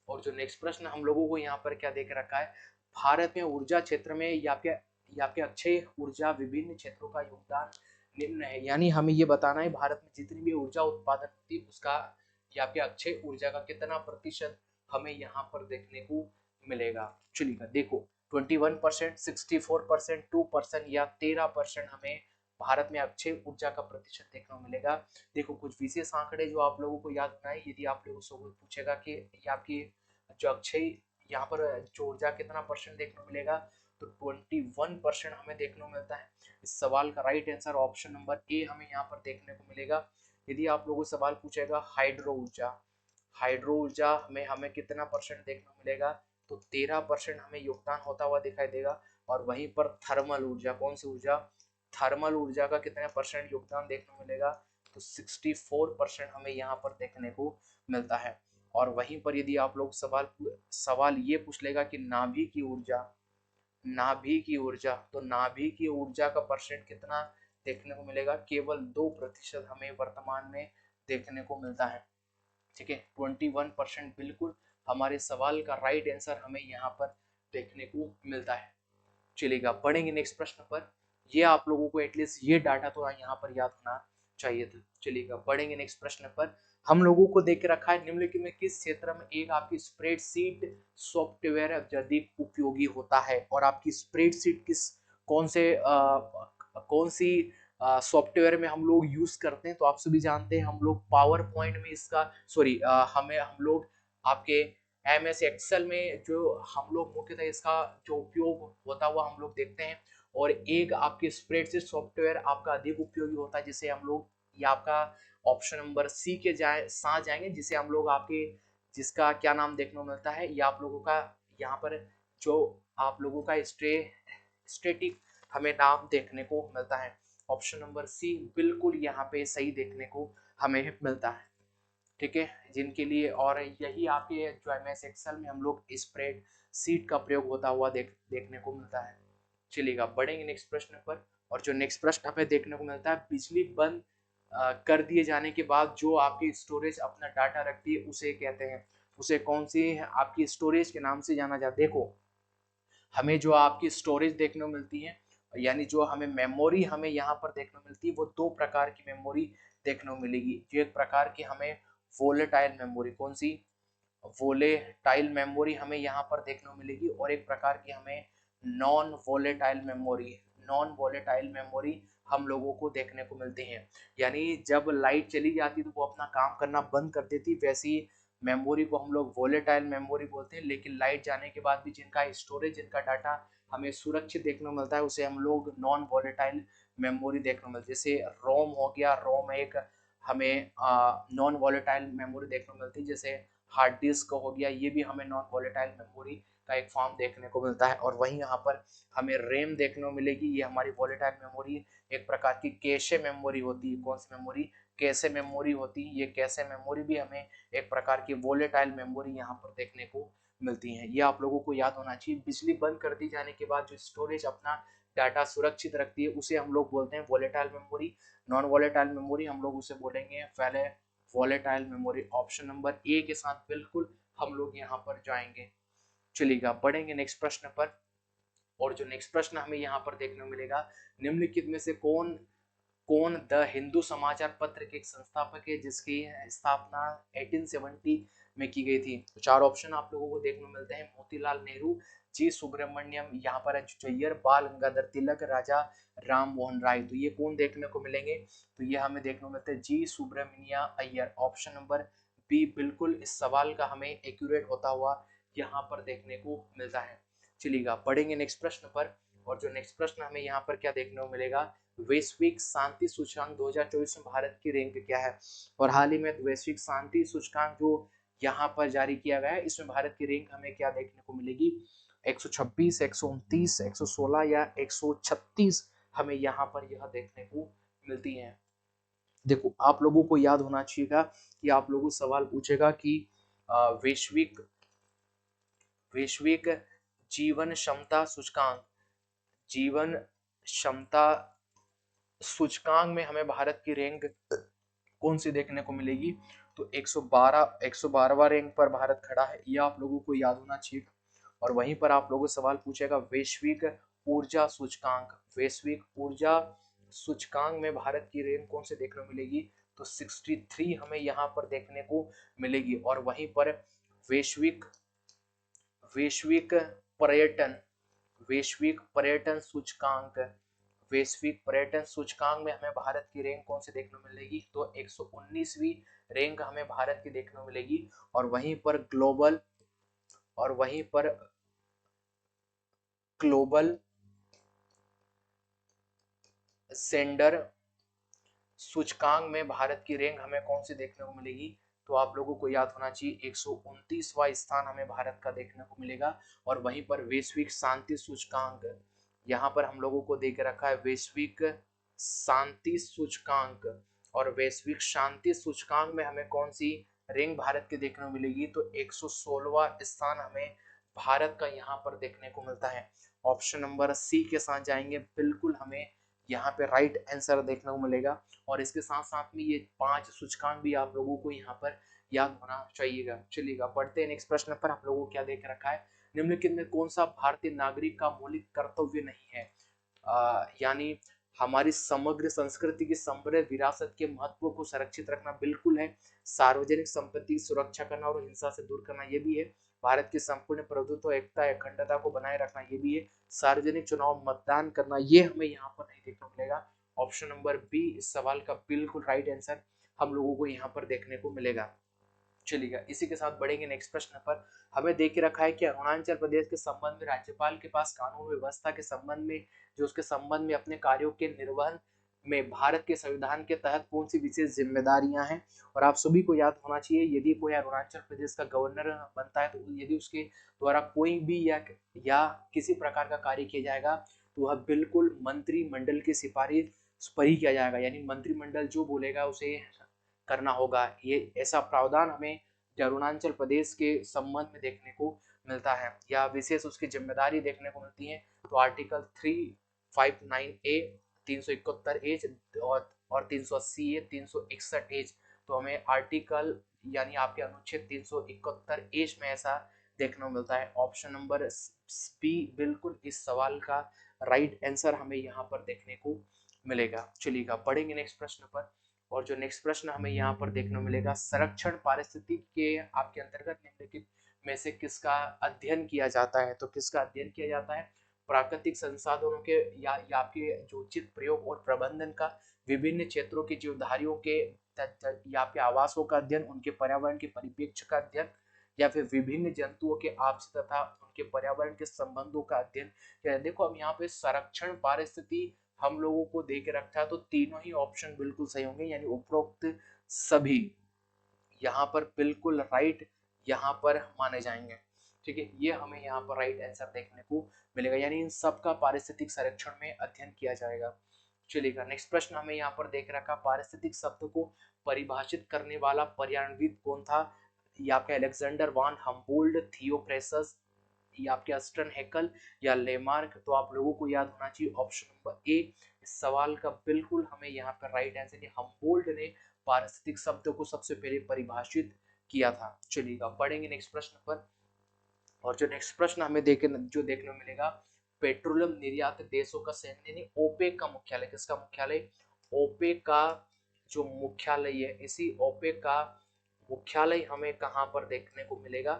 [SPEAKER 1] और जो नेक्स्ट प्रश्न हम लोगों को यहाँ पर क्या देख रखा है, भारत में ऊर्जा क्षेत्र में या आपके अक्षय ऊर्जा विभिन्न क्षेत्रों का योगदान निम्न है। यानी हमें ये बताना है भारत में जितनी भी ऊर्जा उत्पादन होती है उसका या आपके अक्षय ऊर्जा का कितना प्रतिशत हमें यहाँ पर देखने को मिलेगा। चलिएगा देखो 21%, 64%, 2% या 13% हमें भारत में अक्षय ऊर्जा का प्रतिशत देखने को मिलेगा। देखो कुछ विशेष आंकड़े जो आप लोगों को याद रखना है, यदि आप लोगों से पूछेगा कि आपकी जो अक्षय यहाँ पर जो ऊर्जा कितना परसेंट देखने को मिलेगा, तो 21% हमें देखने को मिलता है। इस सवाल का right answer option number A हमें यहाँ पर देखने को मिलेगा। यदि आप लोगों से सवाल पूछेगा हाइड्रो ऊर्जा, हाइड्रो ऊर्जा में हमें कितना परसेंट देखने को मिलेगा, तो 13% हमें योगदान होता हुआ दिखाई देगा। और वहीं पर थर्मल ऊर्जा, कौन सी ऊर्जा, थर्मल ऊर्जा का कितना परसेंट योगदान देखने को मिलेगा, तो 64% हमें यहाँ पर देखने को मिलता है। और वहीं पर यदि आप लोग सवाल ये पूछ लेगा कि नाभि की ऊर्जा, तो नाभि की ऊर्जा का परसेंट कितना देखने को मिलेगा? केवल 2% हमें वर्तमान में देखने को मिलता है। ठीक है, 21% बिल्कुल हमारे सवाल का राइट आंसर हमें यहाँ पर देखने को मिलता है। चलिएगा बढ़ेंगे नेक्स्ट प्रश्न पर। ये आप लोगों को एटलीस्ट ये डाटा तो यहाँ पर याद होना चाहिए था। चलिएगा बढ़ेंगे नेक्स्ट प्रश्न पर। हम लोगों को देख के रखा है निम्नलिखित में किस क्षेत्र में एक आपकी स्प्रेडशीट सॉफ्टवेयर अधिक उपयोगी होता है, और आपकी स्प्रेडशीट कौन सी सॉफ्टवेयर में हम लोग यूज करते हैं? तो आप सभी जानते हैं हम लोग पावर पॉइंट में इसका हम लोग आपके MS एक्सेल में जो हम लोग मुख्यतः इसका जो उपयोग होता हुआ हम लोग देखते हैं, और एक आपके स्प्रेडशीट सॉफ्टवेयर आपका अधिक उपयोगी होता है जिसे हम लोग, ये आपका ऑप्शन नंबर सी के साथ जाएंगे, जिसे हम लोग आपके जिसका क्या नाम देखने को मिलता है, ये आप लोगों का यहाँ पर जो आप लोगों का स्टेटिक हमें नाम देखने को मिलता है। ऑप्शन नंबर सी बिल्कुल यहाँ पे सही देखने को हमें मिलता है। ठीक है, जिनके लिए, और यही आपके जो MS एक्सेल में हम लोग स्प्रेड सीट का प्रयोग होता हुआ देखने को मिलता है। चलिएगा बढ़ेंगे नेक्स्ट प्रश्न पर। और जो नेक्स्ट प्रश्न हमें देखने को मिलता है, बिजली बंद कर दिए जाने के बाद जो आपकी स्टोरेज अपना डाटा रखती है उसे कहते हैं, उसे कौन सी आपकी स्टोरेज के नाम से जाना जाता है? देखो, हमें जो आपकी स्टोरेज देखने को मिलती है, यानी जो हमें मेमोरी हमें यहाँ पर देखने को मिलती है, वो दो प्रकार की मेमोरी देखने को मिलेगी। जो एक प्रकार की हमें वोलेटाइल मेमोरी, कौन सी? वोलेटाइल मेमोरी हमें यहाँ पर देखने को मिलेगी, और एक प्रकार की हमें नॉन वोलेटाइल मेमोरी हम लोगों को देखने को मिलती हैं। यानी जब लाइट चली जाती तो वो अपना काम करना बंद कर देती, वैसी मेमोरी को हम लोग वोलेटाइल मेमोरी बोलते हैं। लेकिन लाइट जाने के बाद भी जिनका स्टोरेज, जिनका डाटा हमें सुरक्षित देखने को मिलता है, उसे हम लोग नॉन वोलेटाइल मेमोरी देखने को मिलती है। जैसे रोम हो गया, रोम एक हमें नॉन वोलेटाइल मेमोरी देखने को मिलती है। जैसे हार्ड डिस्क हो गया, ये भी हमें नॉन वोलेटाइल मेमोरी का एक फॉर्म देखने को मिलता है। और वहीं यहाँ पर हमें रैम देखने को मिलेगी, ये हमारी वोलेटाइल मेमोरी एक प्रकार की कैशे मेमोरी होती है। कौन सी मेमोरी? कैशे मेमोरी होती है। ये कैशे मेमोरी भी हमें एक प्रकार की वोलेटाइल मेमोरी यहाँ पर देखने को मिलती है। ये आप लोगों को याद होना चाहिए। बिजली बंद कर दी जाने के बाद जो स्टोरेज अपना डाटा सुरक्षित रखती है उसे हम लोग बोलते हैं volatile memory. Non volatile memory हम लोग उसे बोलेंगे पहले volatile memory. Option number A के साथ बिल्कुल हम लोग यहाँ पर जाएंगे। चलिएगा बढ़ेंगे नेक्स्ट प्रश्न पर। और जो नेक्स्ट प्रश्न हमें यहाँ पर देखने को मिलेगा, निम्नलिखित में से कौन कौन द हिंदू समाचार पत्र के एक संस्थापक है जिसकी स्थापना 1870 में की गई थी? तो चार ऑप्शन आप लोगों को देखने को मिलते हैं। मोतीलाल नेहरू, जी सुब्रमण्यम, यहाँ पर अय्यर, बाल गंगाधर तिलक, राजा राम मोहन राय। तो ये कौन देखने को मिलेंगे? तो ये हमें देखने को मिलते हैं G Subramania Iyer. Option number B बिल्कुल इस सवाल का हमें एक्यूरेट होता हुआ यहाँ पर देखने को मिलता है। चलिएगा पढ़ेंगे नेक्स्ट प्रश्न पर। और जो नेक्स्ट प्रश्न हमें यहाँ पर क्या देखने को मिलेगा, वैश्विक शांति सूचकांक 2024 में भारत की रैंक क्या है? और हाल ही में वैश्विक शांति सूचकांक जो यहाँ पर जारी किया गया है, इसमें भारत की रैंक हमें क्या देखने को मिलेगी? 126, 129, 116 या 136 हमें यहाँ पर यह देखने को मिलती है। देखो, आप लोगों को याद होना चाहिएगा कि आप लोगों सवाल पूछेगा कि वैश्विक वैश्विक जीवन क्षमता सूचकांक, जीवन क्षमता सूचकांक में हमें भारत की रैंक कौन सी देखने को मिलेगी? तो 112वां रैंक पर भारत खड़ा है, यह आप लोगों को याद होना चाहिए। और वहीं पर आप लोगों से सवाल पूछेगा वैश्विक ऊर्जा सूचकांक, वैश्विक ऊर्जा सूचकांक में भारत की रैंक कौन से देखने को मिलेगी? तो 63 हमें यहाँ पर देखने को मिलेगी। और वहीं पर वैश्विक वैश्विक पर्यटन वैश्विक पर्यटन सूचकांक, वैश्विक पर्यटन सूचकांक में हमें भारत की रैंक कौन सी देखने को मिलेगी? तो 119वीं रैंक हमें भारत की देखने को मिलेगी। और वहीं पर ग्लोबल सेंडर सूचकांक में भारत की रैंक हमें कौन सी देखने को मिलेगी? तो आप लोगों को याद होना चाहिए 129वां स्थान हमें भारत का देखने को मिलेगा। और वहीं पर वैश्विक शांति सूचकांक, यहाँ पर हम लोगों को देख रखा है वैश्विक शांति सूचकांक, और वैश्विक शांति सूचकांक में हमें कौन सी रैंक भारत के देखने को मिलेगी तो 116वां स्थान हमें भारत का यहाँ पर देखने को मिलता है। ऑप्शन नंबर सी के साथ जाएंगे, बिल्कुल हमें यहाँ पे राइट आंसर देखने को मिलेगा। और इसके साथ साथ में ये 5 सूचकांक भी आप लोगों को यहाँ पर याद होना चाहिएगा। चलिएगा पढ़ते हैं नेक्स्ट प्रश्न पर। आप लोगों को क्या देख रखा है, निम्नलिखित में कौन सा भारतीय नागरिक का मौलिक कर्तव्य नहीं है। यानी हमारी समग्र संस्कृति की समृद्ध विरासत के महत्व को संरक्षित रखना बिल्कुल है, सार्वजनिक संपत्ति की सुरक्षा करना और हिंसा से दूर करना ये भी है, भारत की संपूर्ण प्रभुत्व एकता अखंडता को बनाए रखना ये भी है, सार्वजनिक चुनाव मतदान करना ये हमें यहाँ पर नहीं देखने को मिलेगा। ऑप्शन नंबर बी इस सवाल का बिल्कुल राइट आंसर हम लोगों को यहाँ पर देखने को मिलेगा। चलिएगा इसी के साथ बढ़ेंगे नेक्स्ट प्रश्न पर। हमें देख के रखा है कि अरुणाचल प्रदेश के संबंध में राज्यपाल के पास कानून व्यवस्था के संबंध में जो उसके संबंध में अपने कार्यों के निर्वहन में भारत के संविधान के तहत कौन सी विशेष जिम्मेदारियां हैं। और आप सभी को याद होना चाहिए, यदि कोई अरुणाचल प्रदेश का गवर्नर बनता है तो यदि उसके द्वारा कोई भी या किसी प्रकार का कार्य किया जाएगा तो वह बिल्कुल मंत्रिमंडल की सिफारिश पर ही किया जाएगा, यानी मंत्रिमंडल जो बोलेगा उसे करना होगा। ये ऐसा प्रावधान हमें अरुणाचल प्रदेश के संबंध में देखने को मिलता है या विशेष उसकी जिम्मेदारी देखने को मिलती है। तो आर्टिकल 359A 371 एज और 380 ए 361 एज, तो हमें आर्टिकल यानी आपके अनुच्छेद 371 एज में ऐसा देखने को मिलता है। ऑप्शन नंबर बी बिल्कुल इस सवाल का राइट आंसर हमें यहाँ पर देखने को मिलेगा। चलिएगा पढ़ेंगे नेक्स्ट प्रश्न पर। और जो नेक्स्ट प्रश्न हमें यहाँ पर देखने को मिलेगा, संरक्षण पारिस्थितिकी के आपके अंतर्गत निम्नलिखित में से किसका अध्ययन किया जाता है। तो किसका अध्ययन किया जाता है, प्राकृतिक संसाधनों के या आपके जो उचित प्रयोग और प्रबंधन का, विभिन्न क्षेत्रों के जीवधारियों के या आपके आवासों का अध्ययन, उनके पर्यावरण के परिप्रेक्ष्य का अध्ययन, या फिर विभिन्न जंतुओं के आपसी तथा उनके पर्यावरण के संबंधों का अध्ययन। देखो हम यहाँ पे संरक्षण पारिस्थितिकी हम लोगों को दे के रखा है तो तीनों ही ऑप्शन बिल्कुल सही होंगे, यानी उपरोक्त सभी यहाँ पर बिल्कुल राइट यहाँ पर माने जाएंगे। ठीक है, ये हमें यहाँ पर राइट आंसर देखने को मिलेगा, यानी इन सब का पारिस्थितिक संरक्षण में अध्ययन किया जाएगा। चलिएगा नेक्स्ट प्रश्न हमें यहाँ पर देख रखा, पारिस्थितिक शब्द को परिभाषित करने वाला पर्यावरणविद कौन था। ये आपके अलेक्जेंडर वान हम्बोल्ट, थियोफ्रेसस, या आपके अस्टन हैकल या लेमार्क। तो आप लोगों को याद होना चाहिए ऑप्शन नंबर ए इस सवाल का बिल्कुल हमें यहाँ पर राइट आंसर। हम्बोल्ट ने पारिस्थितिक शब्द को सबसे पहले परिभाषित किया था। चलिएगा पढ़ेंगे नेक्स्ट प्रश्न पर। और जो नेक्स्ट प्रश्न हमें देखने को मिलेगा, पेट्रोलियम निर्यात देशों का संघ यानी ओपेक का मुख्यालय, किसका मुख्यालय, ओपेक का जो मुख्यालय है, इसी ओपेक का मुख्यालय हमें कहां पर देखने को मिलेगा,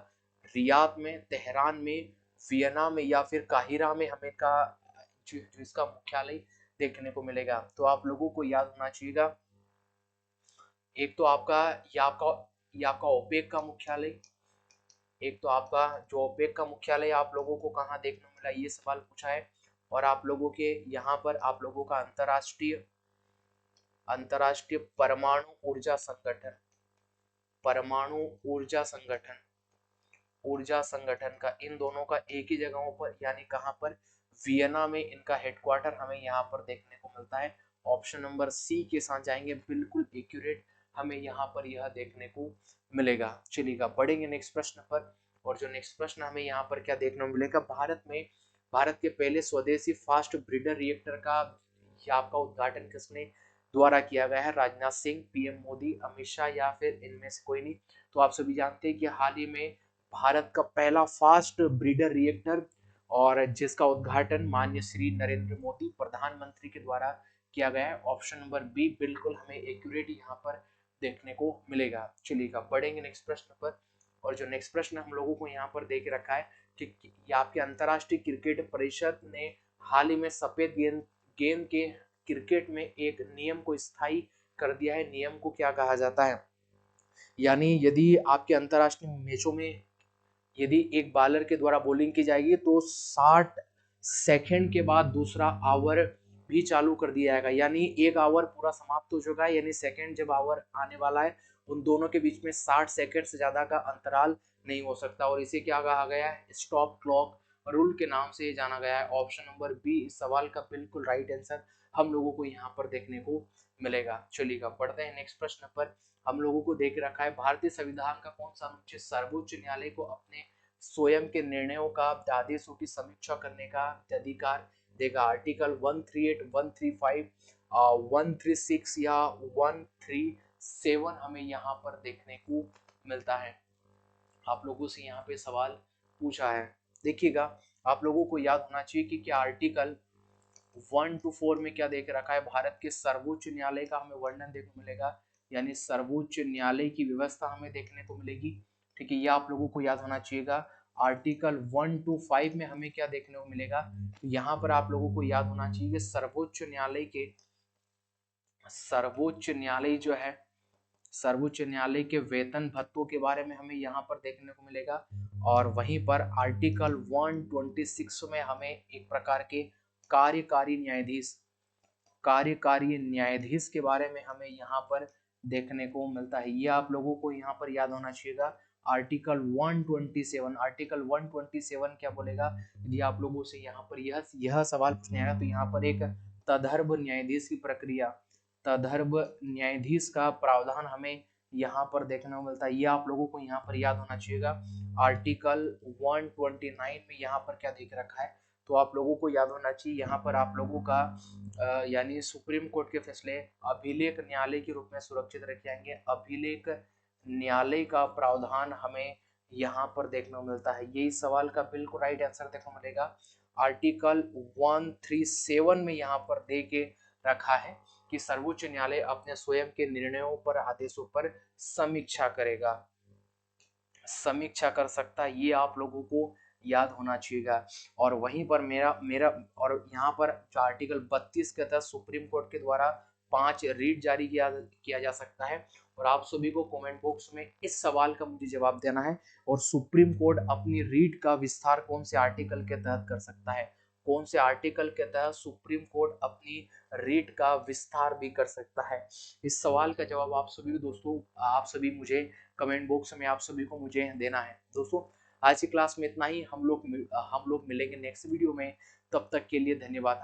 [SPEAKER 1] रियाद में, तेहरान में, वियना में या फिर काहिरा में हमें का जो इसका मुख्यालय देखने को मिलेगा। तो आप लोगों को याद होना चाहिएगा, एक तो आपका ओपेक का मुख्यालय, एक तो आपका जो ओपेक का मुख्यालय आप लोगों को कहाँ देखने को मिला, ये सवाल पूछा है। और आप लोगों के यहाँ पर आप लोगों का अंतरराष्ट्रीय परमाणु ऊर्जा संगठन, परमाणु ऊर्जा संगठन का, इन दोनों का एक ही जगहों पर यानी कहां पर, वियना में इनका हेडक्वार्टर हमें यहाँ पर देखने को मिलता है। ऑप्शन नंबर सी के साथ जाएंगे, बिल्कुल एक्यूरेट हमें यहाँ पर यह देखने को मिलेगा। चलिएगा पढ़ेंगे नेक्स्ट प्रश्न पर। और जो नेक्स्ट प्रश्न हमें यहाँ पर क्या देखने को मिलेगा, भारत के पहले स्वदेशी फास्ट ब्रीडर रिएक्टर का आपका उद्घाटन किसने द्वारा किया गया है, राजनाथ सिंह, पीएम मोदी, अमित शाह या फिर इनमें से कोई नहीं। तो आप सभी जानते हैं कि हाल ही में भारत का पहला फास्ट ब्रीडर रिएक्टर और जिसका उद्घाटन माननीय श्री नरेंद्र मोदी प्रधानमंत्री के द्वारा किया गया है। ऑप्शन नंबर बी बिल्कुल हमें एक्यूरेट यहाँ पर देखने को मिलेगा। चलिएगा पढ़ेंगे नेक्स्ट प्रश्न पर। और जो नेक्स्ट प्रश्न हम लोगों को यहाँ पर देख रखा है कि आपके अंतरराष्ट्रीय क्रिकेट परिषद ने हाल ही में सफेद गेंद के क्रिकेट में एक नियम को स्थायी कर दिया है। नियम को क्या कहा जाता है, यानी यदि आपके अंतरराष्ट्रीय मैचों में यदि एक बॉलर के द्वारा बॉलिंग की जाएगी तो 60 सेकंड के बाद दूसरा ओवर भी चालू कर दिया जाएगा, यानी एक ओवर पूरा समाप्त हो चुका है, यानी सेकंड जब ओवर आने वाला है उन दोनों के बीच में 60 सेकंड से ज्यादा का अंतराल नहीं हो सकता और इसे क्या कहा गया है, स्टॉप क्लॉक रूल के नाम से जाना गया है। ऑप्शन नंबर बी इस सवाल का बिल्कुल राइट आंसर हम लोगों को यहाँ पर देखने को मिलेगा। चलिएगा बढ़ते हैं नेक्स्ट प्रश्न पर। हम लोगों को देख रखा है भारतीय संविधान का कौन सा अनुच्छेद सर्वोच्च न्यायालय को अपने स्वयं के निर्णयों का आदेशों की समीक्षा करने का अधिकार देगा। आर्टिकल 138, 135, 136 या 137 हमें यहाँ पर देखने को मिलता है। आप लोगों से यहाँ पे सवाल पूछा है, देखिएगा आप लोगों को याद होना चाहिए कि क्या आर्टिकल 1 to 4 में क्या देख रखा है, भारत के सर्वोच्च न्यायालय का हमें वर्णन देखने को मिलेगा, यानी सर्वोच्च न्यायालय की व्यवस्था हमें देखने को मिलेगी। ठीक है, ये आप लोगों को याद होना चाहिएगा। आर्टिकल 1 to 5 में हमें क्या देखने को मिलेगा, यहाँ पर आप लोगों को याद होना चाहिए कि सर्वोच्च न्यायालय जो है, सर्वोच्च न्यायालय के वेतन भत्तों के बारे में हमें यहाँ पर देखने को मिलेगा। और वहीं पर आर्टिकल 126 में हमें एक प्रकार के कार्यकारी न्यायाधीश के बारे में हमें यहाँ पर देखने को मिलता है। ये आप लोगों को यहाँ पर याद होना चाहिएगा। आर्टिकल 127 क्या बोलेगा, यदि आप लोगों से यहाँ पर यह सवाल पूछने आएगा तो यहाँ पर एक तदर्भ न्यायाधीश की प्रक्रिया, तदर्भ न्यायाधीश का प्रावधान हमें यहाँ पर देखने को मिलता है। ये आप लोगों को यहाँ पर याद होना चाहिएगा। आर्टिकल 129 में यहाँ पर क्या देख रखा है, तो आप लोगों को याद होना चाहिए यहाँ पर आप लोगों का यानी सुप्रीम कोर्ट के फैसले अभिलेख न्यायालय के रूप में सुरक्षित रखे जाएंगे। अभिलेख न्यायालय का प्रावधान हमें यहाँ पर देखने को मिलता है। यही सवाल का बिल्कुल राइट आंसर देखने को मिलेगा। आर्टिकल 137 में यहाँ पर दे के रखा है कि सर्वोच्च न्यायालय अपने स्वयं के निर्णयों पर, आदेशों पर समीक्षा कर सकता है। ये आप लोगों को याद होना चाहिएगा। और वहीं पर मेरा और यहाँ पर जो आर्टिकल 32 के तहत सुप्रीम कोर्ट के द्वारा 5 रीट जारी किया जा सकता है। और आप सभी को कमेंट बॉक्स में इस सवाल का मुझे जवाब देना है। और सुप्रीम कोर्ट अपनी रीट का विस्तार कौन से आर्टिकल के तहत कर सकता है, कौन से आर्टिकल के तहत सुप्रीम कोर्ट अपनी रीट का विस्तार भी कर सकता है। इस सवाल का जवाब आप सभी दोस्तों, आप सभी मुझे कमेंट बॉक्स में आप सभी को मुझे देना है। दोस्तों आज की क्लास में इतना ही, हम लोग मिलेंगे नेक्स्ट वीडियो में, तब तक के लिए धन्यवाद।